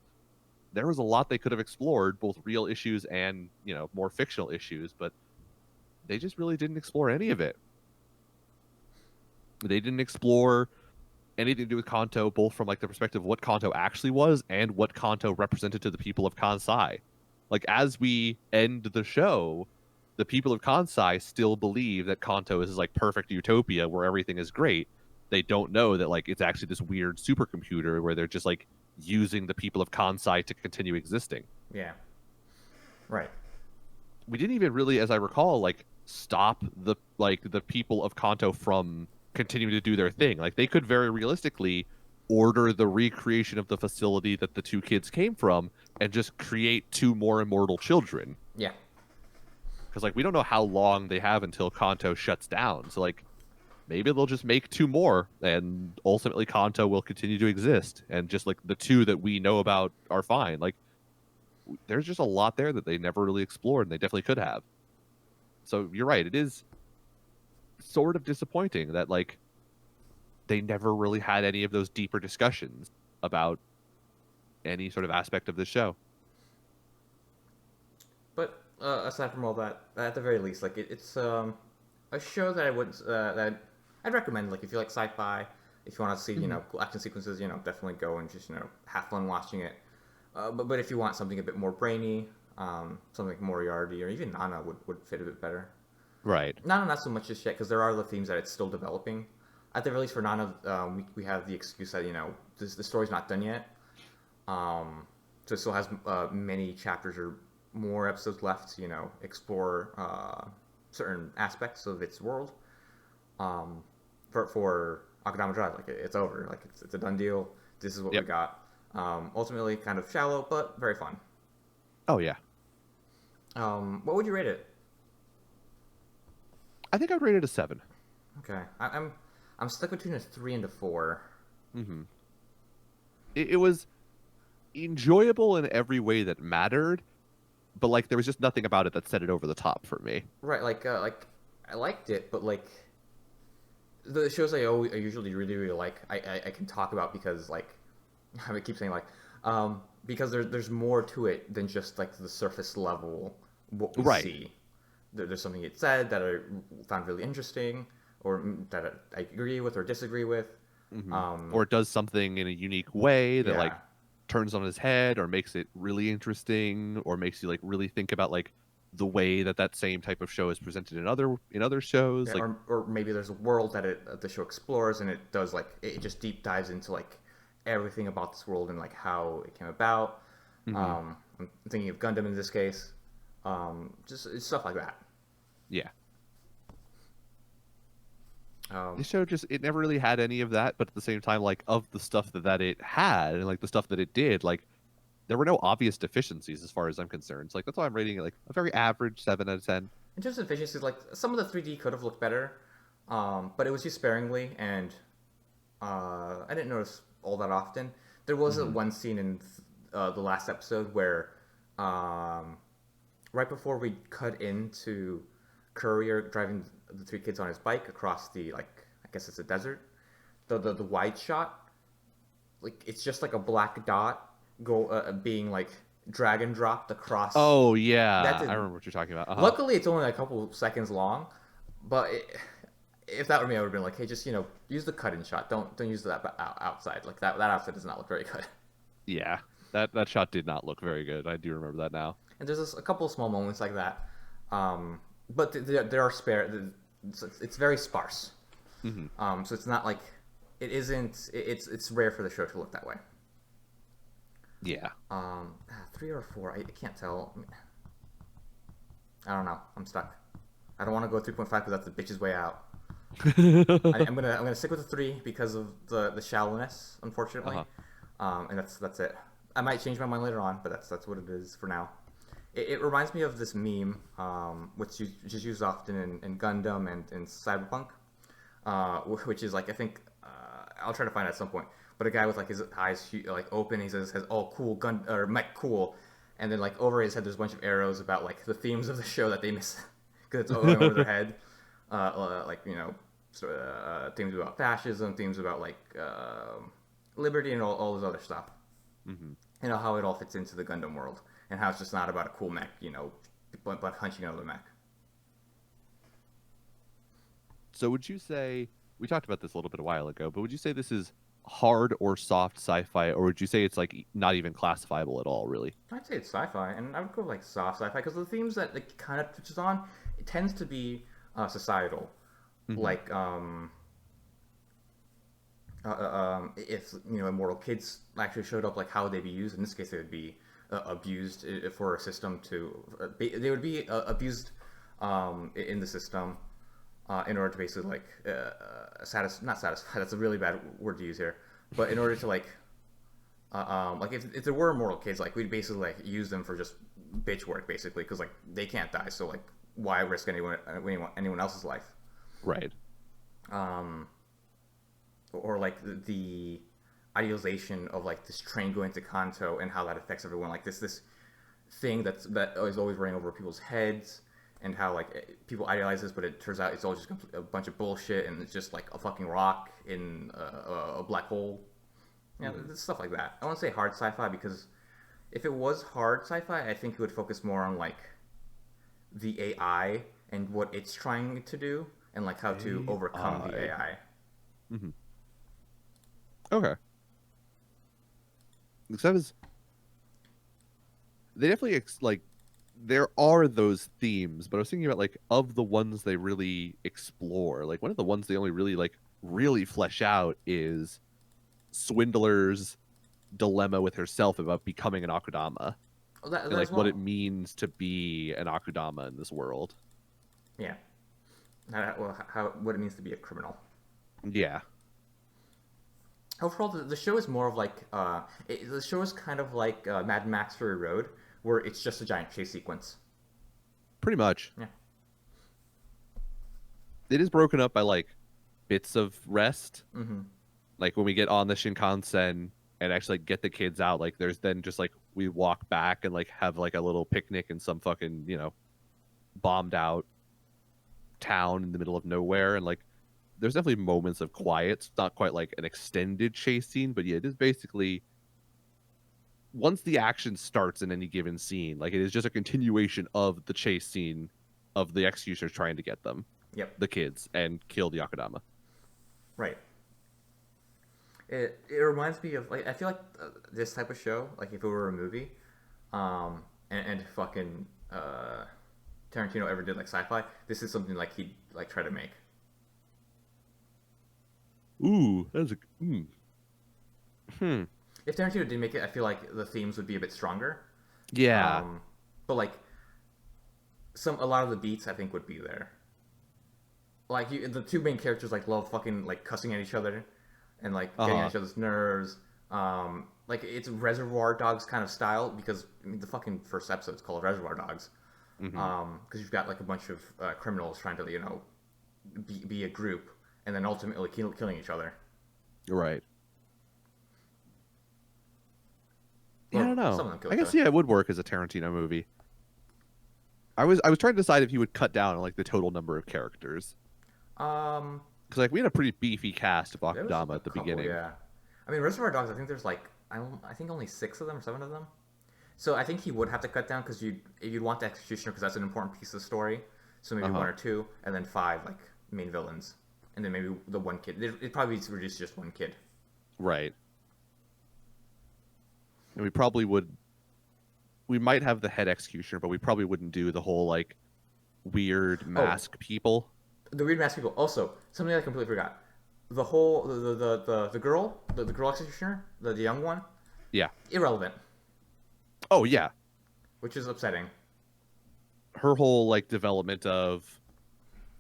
there was a lot they could have explored, both real issues and, more fictional issues, but they just really didn't explore any of it. They didn't explore anything to do with Kanto, both from like the perspective of what Kanto actually was and what Kanto represented to the people of Kansai. Like as we end the show, the people of Kansai still believe that Kanto is this like perfect utopia where everything is great. They don't know that like it's actually this weird supercomputer where they're just like using the people of Kansai to continue existing. Yeah. Right. We didn't even really, as I recall, like stop the people of Kanto from continuing to do their thing. Like they could very realistically order the recreation of the facility that the two kids came from and just create two more immortal children. Yeah. Because like we don't know how long they have until Kanto shuts down. So like maybe they'll just make two more and ultimately Kanto will continue to exist and just like the two that we know about are fine. Like there's just a lot there that they never really explored and they definitely could have. So you're right, it is sort of disappointing that like they never really had any of those deeper discussions about any sort of aspect of the show. But aside from all that, at the very least, like it's a show that I would that I'd recommend. Like if you like sci-fi, if you want to see cool action sequences, definitely go and just have fun watching it. But if you want something a bit more brainy, something like Moriarty or even Nana would fit a bit better. Right. Nana not so much just yet because there are the themes that it's still developing. At the very least for Nana, we have the excuse that the story's not done yet. So it still has many chapters or more episodes left to explore certain aspects of its world. For Akudama Drive, like it's over, like it's a done deal. This is what we got. Ultimately, kind of shallow, but very fun. Oh yeah. What would you rate it? I think I'd rate it a 7. Okay, I'm stuck between a 3 and a 4. Mm-hmm. It was enjoyable in every way that mattered, but like there was just nothing about it that set it over the top for me. Right, like I liked it, but like the shows I usually really like, I can talk about because like I keep saying like because there's more to it than just like the surface level what we Right. see. There's something it said that I found really interesting, or that I agree with or disagree with. Mm-hmm. Or it does something in a unique way that like Yeah. turns on his head or makes it really interesting or makes you like really think about like the way that same type of show is presented in other shows. Yeah, Like or maybe there's a world that the show explores and it does like it just deep dives into like everything about this world and like how it came about. I'm thinking of Gundam in this case, just stuff like that. Yeah. Um, This show just it never really had any of that, but at the same time, like of the stuff that it had and like the stuff that it did, like there were no obvious deficiencies as far as I'm concerned. So, like that's why I'm rating it like a very average 7 out of 10. in terms of efficiency, like some of the 3D could have looked better, but it was used sparingly, and I didn't notice all that often. There was a Hmm. one scene in the last episode where, um, right before we cut into Courier driving the three kids on his bike across the like I guess it's a desert, the wide shot, like it's just like a black dot go being like drag and dropped across. Oh That's yeah, I it. remember what you're talking about. Uh huh. Luckily, it's only a couple seconds long, but if that were me, I would have been like, hey, just use the cut-in shot. Don't use that outside. Like that outside does not look very good. Yeah, that shot did not look very good. I do remember that now. And there's a couple of small moments like that, but there are spare. It's very sparse. Hmm. So it's not like it isn't. It's rare for the show to look that way. Yeah. 3 or 4, I can't tell. I don't know. I'm stuck. I don't want to go 3.5 because that's the bitch's way out. I'm gonna stick with the 3 because of the shallowness, unfortunately. Uh-huh. And that's it. I might change my mind later on, but that's what it is for now. It reminds me of this meme, which is used often in Gundam and in Cyberpunk, which is like I think I'll try to find it at some point. But a guy with like his eyes like open, he says, "Oh, cool gun or mech, cool," and then like over his head, there's a bunch of arrows about like the themes of the show that they miss because it's going over their head, like themes about fascism, themes about like liberty, and all this other stuff. Hmm. How it all fits into the Gundam world, and how it's just not about a cool mech, but punching another mech. So would you say we talked about this a little bit a while ago, but would you say this is hard or soft sci-fi, or would you say it's like not even classifiable at all, really? I'd say it's sci-fi, and I would go like soft sci-fi because the themes that it kind of touches on, it tends to be societal, Hmm. like if immortal kids actually showed up, like how would they be used? In this case, they would be abused for a system to. They would be abused in the system in order to basically like not satisfy. That's a really bad word to use here, but in order to like if there were immortal kids, like we'd basically like use them for just bitch work, basically, because like they can't die, so like why risk anyone else's life? Right. Um, or like the idealization of like this train going to Kanto and how that affects everyone. Like this thing that is always running over people's heads, and how like people idealize this, but it turns out it's all just a bunch of bullshit, and it's just like a fucking rock in a black hole. Hmm. Stuff like that. I won't say hard sci-fi because if it was hard sci-fi, I think it would focus more on like the AI and what it's trying to do, and like how to overcome the AI. AI. Hmm. Okay. Because I was they definitely like there are those themes, but I was thinking about like of the ones they really explore. Like one of the ones they only really like really flesh out is Swindler's dilemma with herself about becoming an Akudama Oh, that and as like what well. it means to be an Akudama in this world. Yeah. Well, how what it means to be a criminal. Yeah, Overall, the show is more of like the show is kind of like Mad Max Fury Road, where it's just a giant chase sequence. pretty much. Yeah. It is broken up by like bits of rest. Mm-hmm. Like when we get on the Shinkansen and actually like, get the kids out, like there's then just like we walk back and like have like a little picnic in some fucking, bombed out town in the middle of nowhere and like there's definitely moments of quiet. It's not quite like an extended chase scene, but yeah, it is basically once the action starts in any given scene, like it is just a continuation of the chase scene of the executioners trying to get them, Yep. the kids, and kill the Akudama. Right. It reminds me of like I feel like this type of show, like if it were a movie, and fucking Tarantino ever did like sci-fi, this is something like he'd like try to make. Ooh, that's a hmm. If Tarantino did make it, I feel like the themes would be a bit stronger. Yeah. Um, but like a lot of the beats I think would be there. Like the two main characters like love fucking like cussing at each other, and like getting on Uh-huh. each other's nerves. Like it's Reservoir Dogs kind of style because I mean, the fucking first episode is called Reservoir Dogs. Hmm. Because you've got like a bunch of criminals trying to be a group and then ultimately killing each other. Right. Yeah, I Or don't know. some of them kill I each guess other. yeah, it would work as a Tarantino movie. I was trying to decide if he would cut down on like the total number of characters Um, because like we had a pretty beefy cast of there was Akudama a at the couple, beginning. yeah. I mean, Reservoir Dogs. I think there's like I think only 6 of them or 7 of them. So I think he would have to cut down because you'd want the executioner because that's an important piece of the story. So maybe Uh one huh. or two, and then 5 like main villains, and then maybe the one kid. It probably reduced to just one kid. Right. And we probably would. We might have the head executioner, but we probably wouldn't do the whole like weird Oh, mask people. the weird mask people. Also, something I completely forgot. The whole the girl executioner, the young one, Yeah. irrelevant, Oh yeah. which is upsetting. Her whole like development of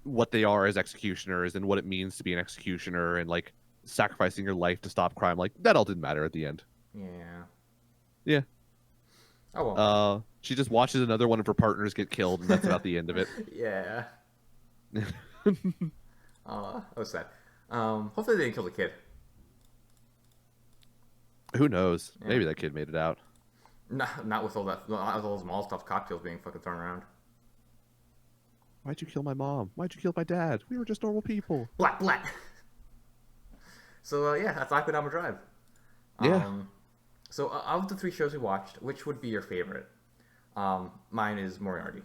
what they are as executioners and what it means to be an executioner and like sacrificing your life to stop crime, like that all didn't matter at the end. Yeah. Yeah. Oh well. She just watches another one of her partners get killed, and that's about the end of it. Yeah. That was sad. Hopefully they didn't kill the kid. Who knows? Yeah. Maybe that kid made it out. Not with all that, not with all those Molotov cocktails being fucking thrown around. Why'd you kill my mom? Why'd you kill my dad? We were just normal people. Black, black. So yeah, that's Akudama Drive. Yeah. Um, so of the 3 shows we watched, which would be your favorite? Mine is Moriarty.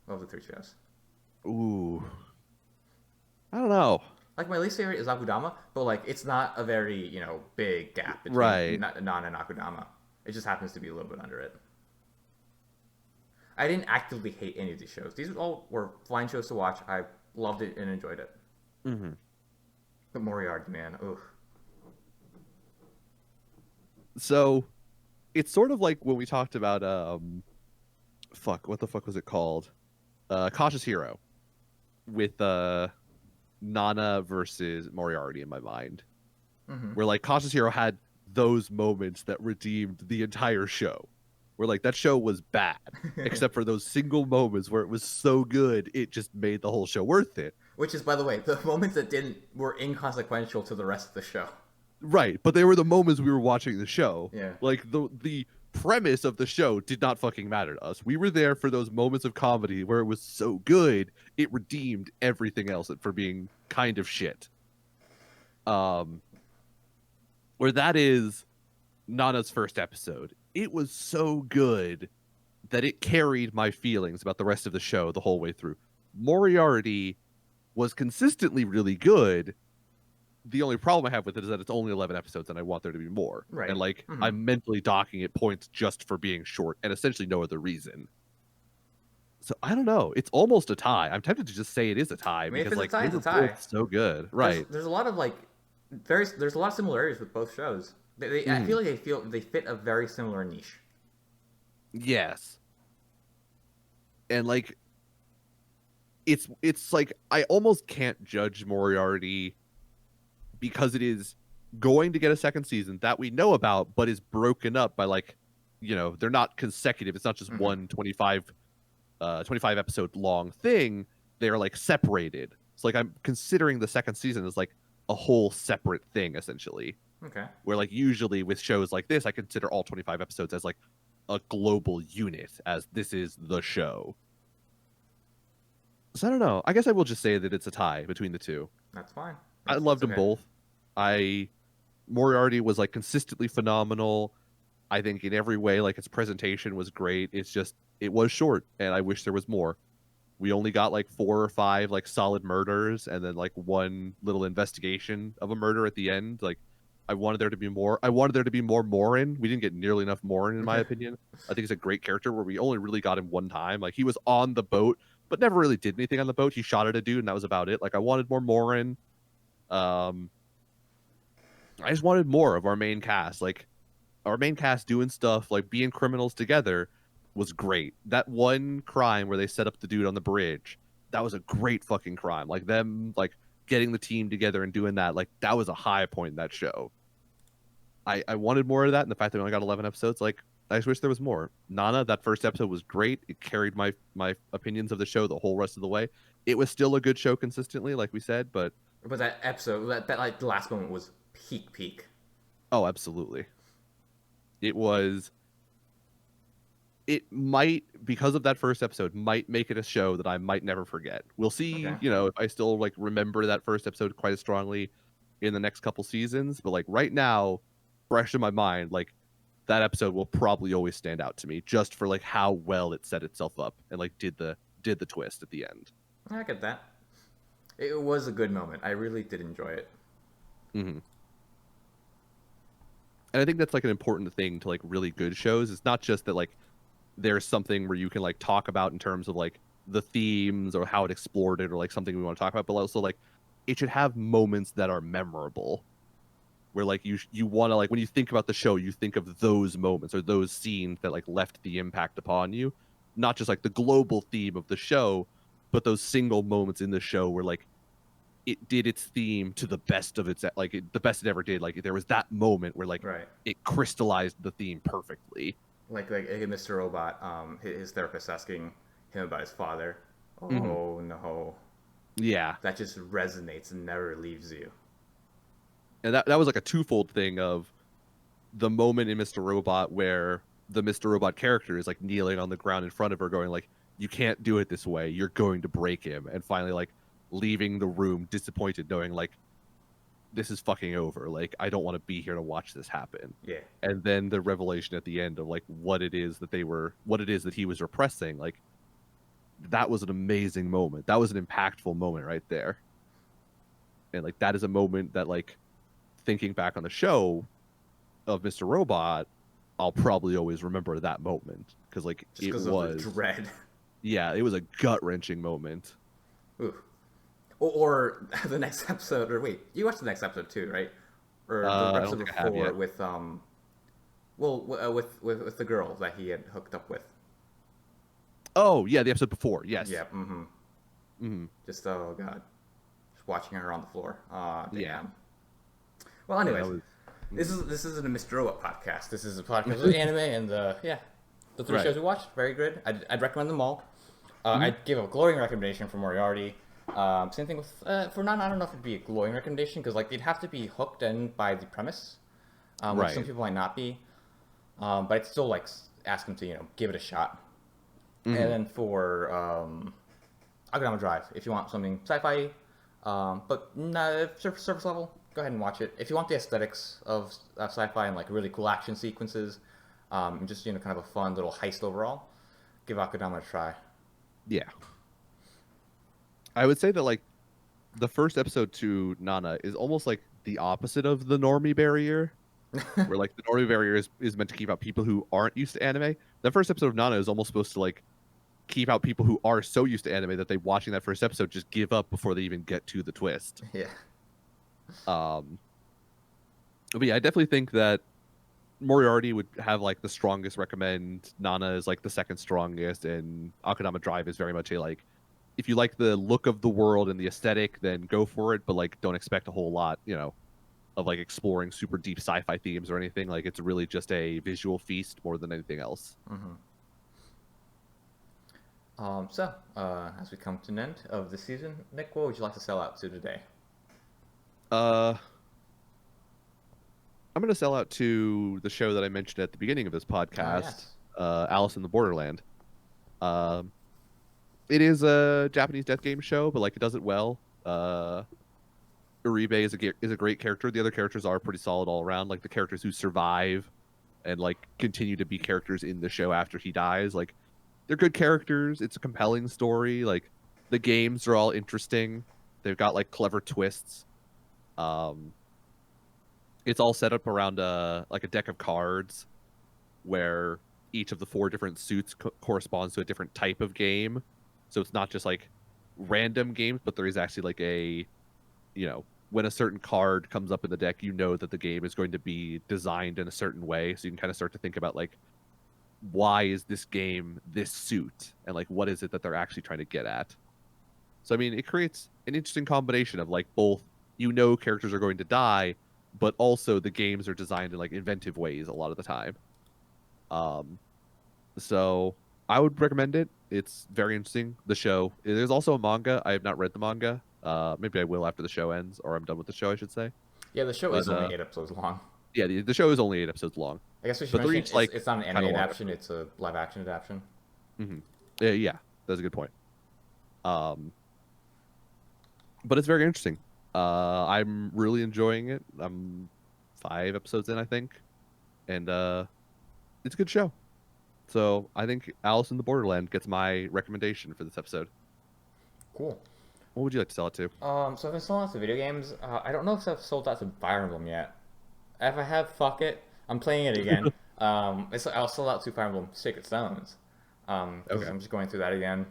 Of the 3 shows, Ooh. I don't know. like my least favorite is Akudama, but like it's not a very big gap between Right. Non and Akudama. It just happens to be a little bit under it. I didn't actively hate any of these shows. These all were fine shows to watch. I loved it and enjoyed it. Hmm. But Moriarty, man, ugh. So it's sort of like when we talked about fuck, what the fuck was it called? Cautious Hero with Nana versus Moriarty in my mind. Mm-hmm. Where like Cautious Hero had those moments that redeemed the entire show. Where like that show was bad, except for those single moments where it was so good it just made the whole show worth it. Which is, by the way, the moments that didn't were inconsequential to the rest of the show. Right, but they were the moments we were watching the show. Yeah. Like the premise of the show did not fucking matter to us. We were there for those moments of comedy where it was so good it redeemed everything else for being kind of shit. Um, where that is Nana's first episode. It was so good that it carried my feelings about the rest of the show the whole way through. Moriarty was consistently really good. The only problem I have with it is that it's only 11 episodes and I want there to be more. Right. And like Mhm. I'm mentally docking it points just for being short and essentially no other reason. So I don't know. It's almost a tie. I'm tempted to just say it is a tie I mean, if because it's a like tie, they it's a were tie. both so good. There's, Right. there's a lot of there's a lot of similarities with both shows. I Mhm. feel like they fit a very similar niche. Yes. And like it's like I almost can't judge Moriarty because it is going to get a second season that we know about, but is broken up by like, they're not consecutive. It's not just Mhm. one 25 episode long thing. They're like separated. So like I'm considering the second season as like a whole separate thing essentially. Okay. Where like usually with shows like this, I consider all 25 episodes as like a global unit, as this is the show. So I don't know. I guess I will just say that it's a tie between the two. That's fine. I That's loved them okay. both. Moriarty was like consistently phenomenal. I think in every way, like its presentation was great. It's just it was short, and I wish there was more. We only got like 4 or 5 like solid murders, and then like one little investigation of a murder at the end. Like I wanted there to be more. I wanted there to be more Morin. We didn't get nearly enough Morin, in my opinion. I think he's a great character where we only really got him one time. Like he was on the boat, but never really did anything on the boat. He shot at a dude, and that was about it. Like I wanted more Morin. Um, I just wanted more of our main cast, like our main cast doing stuff, like being criminals together. was great. That one crime where they set up the dude on the bridge, that was a great fucking crime. Like them like getting the team together and doing that, like that was a high point in that show. I wanted more of that, and the fact that we only got 11 episodes, like I just wish there was more. Nana, that first episode was great. It carried my opinions of the show the whole rest of the way. It was still a good show consistently, like we said, but But that episode, that like the last moment was peak. oh, absolutely. It was. It might, because of that first episode, might make it a show that I might never forget. We'll see, Okay. you know, if I still like remember that first episode quite as strongly in the next couple seasons. But like right now, fresh in my mind, like that episode will probably always stand out to me just for like how well it set itself up and like did the twist at the end. I get that. It was a good moment. I really did enjoy it. Hmm. And I think that's like an important thing to like really good shows. It's not just that like there's something where you can like talk about in terms of like the themes or how it explored it or like something we want to talk about, but also like it should have moments that are memorable where like you want to like when you think about the show you think of those moments or those scenes that like left the impact upon you, not just like the global theme of the show, but those single moments in the show where like it did its theme to the best of its like the best it ever did. Like there was that moment where like Right. it crystallized the theme perfectly. Like Mr. Robot, his therapist asking him about his father. Oh no, Yeah. that just resonates and never leaves you. And that was like a twofold thing of the moment in Mr. Robot where the Mr. Robot character is like kneeling on the ground in front of her going like, you can't do it this way, you're going to break him, and finally like leaving the room disappointed knowing like this is fucking over, like I don't want to be here to watch this happen. Yeah. And then the revelation at the end of like what it is that he was repressing, like that was an amazing moment. That was an impactful moment right there. And like that is a moment that like thinking back on the show of Mr. Robot, I'll probably always remember that moment because like Just it because was, of the dread. yeah, it was a gut wrenching moment. Ooh. Or the next episode, or wait, you watched the next episode too, right? Or the I don't episode think I have before yet. with with the girl that he had hooked up with. Oh yeah, the episode before, yes. Yeah. Hmm. Just oh god, just watching her on the floor. Ah, damn. Yeah. Well, Yeah, anyways, that was, this isn't a Mr. Robot podcast. This is a podcast of anime and yeah, the three Right. shows we watched, very good. I'd recommend them all. I'd give a glowing recommendation for Moriarty. Same thing with for Nana. I don't know if it'd be a glowing recommendation because like they'd have to be hooked in by the premise, which Right. some people might not be. But I'd still like ask them to give it a shot. Mhm. And then for Akudama Drive, if you want something sci-fi, but surface level, go ahead and watch it. If you want the aesthetics of sci-fi and like really cool action sequences, and just kind of a fun little heist overall, give Akudama a try. Yeah. I would say that like the first episode to Nana is almost like the opposite of the normie barrier, where like the normie barrier is meant to keep out people who aren't used to anime. The first episode of Nana is almost supposed to like keep out people who are so used to anime that they watching that first episode just give up before they even get to the twist. Yeah. But yeah, I definitely think that Moriarty would have like the strongest recommend. Nana is like the second strongest, and Akudama Drive is very much a like, if you like the look of the world and the aesthetic, then go for it. But like, don't expect a whole lot, of like exploring super deep sci-fi themes or anything. Like, it's really just a visual feast more than anything else. As we come to an end of the season, Nick, what would you like to sell out to today? I'm going to sell out to the show that I mentioned at the beginning of this podcast, yes. Alice in the Borderland. It is a Japanese death game show, but like it does it well. Uribe is a great character. The other characters are pretty solid all around. Like the characters who survive and like continue to be characters in the show after he dies, like they're good characters. It's a compelling story. Like the games are all interesting. They've got like clever twists. It's all set up around like a deck of cards where each of the 4 different suits corresponds to a different type of game. So it's not just like random games, but there is actually like a, when a certain card comes up in the deck, that the game is going to be designed in a certain way. So you can kind of start to think about like why is this game this suit, and like what is it that they're actually trying to get at. So I mean, it creates an interesting combination of like both, characters are going to die, but also the games are designed in like inventive ways a lot of the time. Um, so I would recommend it. It's very interesting. The show. There's also a manga. I have not read the manga. Maybe I will after the show ends, or I'm done with the show, I should say. Yeah, the show But is only 8 episodes long. yeah, the show is only 8 episodes long, I guess we should but they're mention each like it's not an kind anime of long adaptation; episodes. it's a live action adaptation. Yeah, that's a good point. Um, but it's very interesting. I'm really enjoying it. I'm 5 episodes in, I think, and it's a good show. So I think Alice in the Borderland gets my recommendation for this episode. Cool. What would you like to sell it to? So I've been sold out to video games. I don't know if I've sold out to Fire Emblem yet. If I have, fuck it. I'm playing it again. I'll sold out to Fire Emblem Sacred Stones. 'Cause Okay. I'm just going through that again.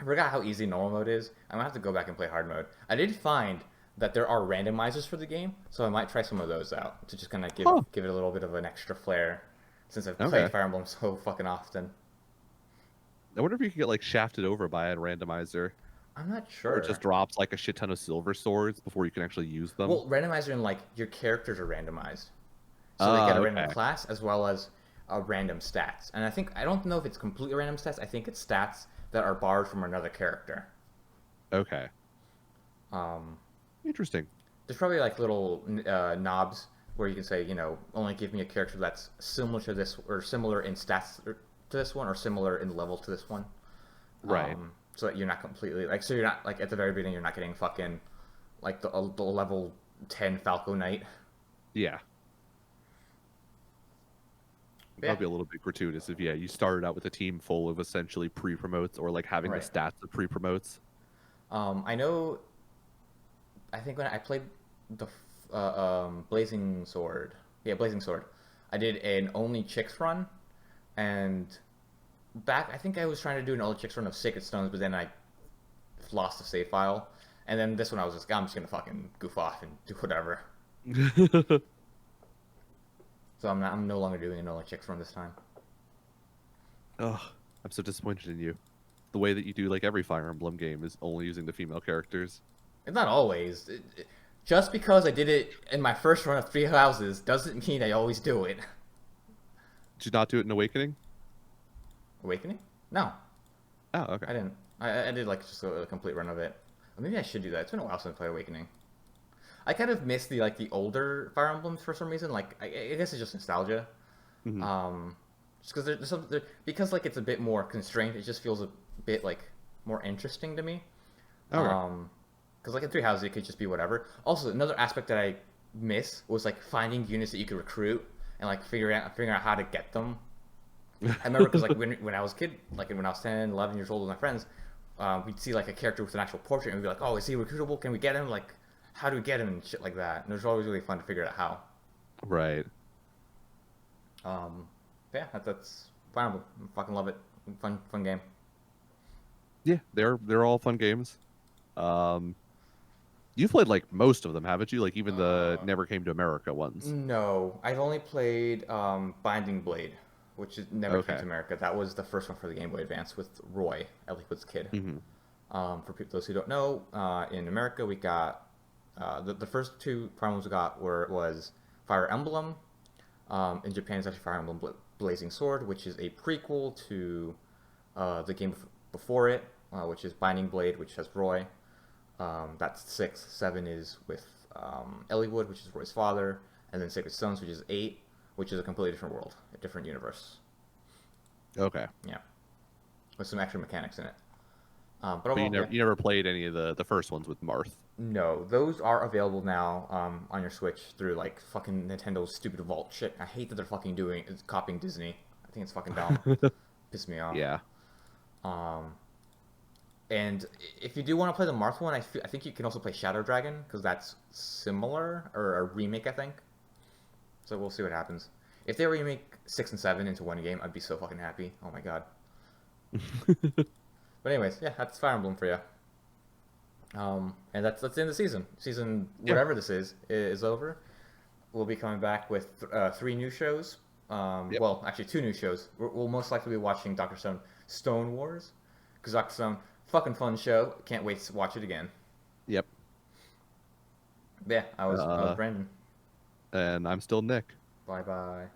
I forgot how easy normal mode is. I'm gonna have to go back and play hard mode. I did find that there are randomizers for the game, so I might try some of those out to just kind of give it a little bit of an extra flair, since I've Okay. played Fire Emblem so fucking often. I wonder if you could get like shafted over by a randomizer, I'm not or it sure. just drops like a shit ton of silver swords before you can actually use them. Well, randomizer in like your characters are randomized, so they get a random Okay. class as well as random stats. And I don't know if it's completely random stats. I think it's stats that are borrowed from another character. Okay. Um, Interesting. there's probably like little knobs where you can say, only give me a character that's similar to this, or similar in stats to this one, or similar in level to this one. Right. So that you're not completely like, so you're not like at the very beginning, you're not getting fucking like the level 10 Falco Knight. Yeah. Yeah. That'd be a little bit gratuitous if you started out with a team full of essentially pre-promotes, or like having Right. the stats of pre-promotes. I know. I think when I played the Blazing Sword, Blazing Sword, I did an only chicks run, and I think I was trying to do an only chicks run of Sacred Stones, but then I lost the save file, and then this one I'm just gonna fucking goof off and do whatever. So I'm no longer doing an only chicks run this time. Ugh, I'm so disappointed in you. The way that you do like every Fire Emblem game is only using the female characters. It's not always. Just because I did it in my first run of 3 houses doesn't mean I always do it. Did you not do it in Awakening? Awakening? No, Oh, okay. I didn't. I did like just a complete run of it. Or maybe I should do that. It's been a while since I played Awakening. I kind of miss the older Fire Emblems for some reason. Like I guess it's just nostalgia. Mhm. Just because because like it's a bit more constrained. It just feels a bit like more interesting to me. Okay. Because like in 3 houses, it could just be whatever. Also, another aspect that I miss was like finding units that you could recruit and like figuring out how to get them. I remember because like when I was a kid, like when I was 10, 11 years old with my friends, we'd see like a character with an actual portrait and we'd be like, oh, is he recruitable? Can we get him? Like, how do we get him and shit like that? And it was always really fun to figure out how. Right. Yeah, that's Fire Emblem. I fucking love it. Fun game. Yeah, they're all fun games. You've played like most of them, haven't you? Like even the Never Came to America ones. No, I've only played Binding Blade, which is never came Okay. to America. That was the first one for the Game Boy Advance with Roy, Elliewood's kid. Hmm. For those who don't know, in America we got the first two Fire Emblems we got was Fire Emblem. In Japan, it's actually Fire Emblem Blazing Sword, which is a prequel to the game before it, which is Binding Blade, which has Roy. That's 6. 7 is with Elliewood, which is Roy's father, and then Sacred Stones, which is 8, which is a completely different world, a different universe. Okay. Yeah, with some extra mechanics in it. But But overall, you never played any of the first ones with Marth. no, those are available now on your Switch through like fucking Nintendo's stupid Vault shit. I hate that they're fucking it's copying Disney. I think it's fucking dumb. Piss me off. Yeah. And if you do want to play the Marth one, I think you can also play Shadow Dragon because that's similar or a remake, I think. So we'll see what happens. If they remake 6 and 7 into one game, I'd be so fucking happy. Oh my god. But anyways, yeah, that's Fire Emblem for you. And that's the end of the season. Season whatever this is over. We'll be coming back with 3 new shows. Yep. Well, actually, two new shows. We'll most likely be watching Doctor Stone Stone Wars, because Doctor Stone, fucking fun show. Can't wait to watch it again. Yep. Yeah, I was Uh, Brandon. and I'm still Nick. Bye bye.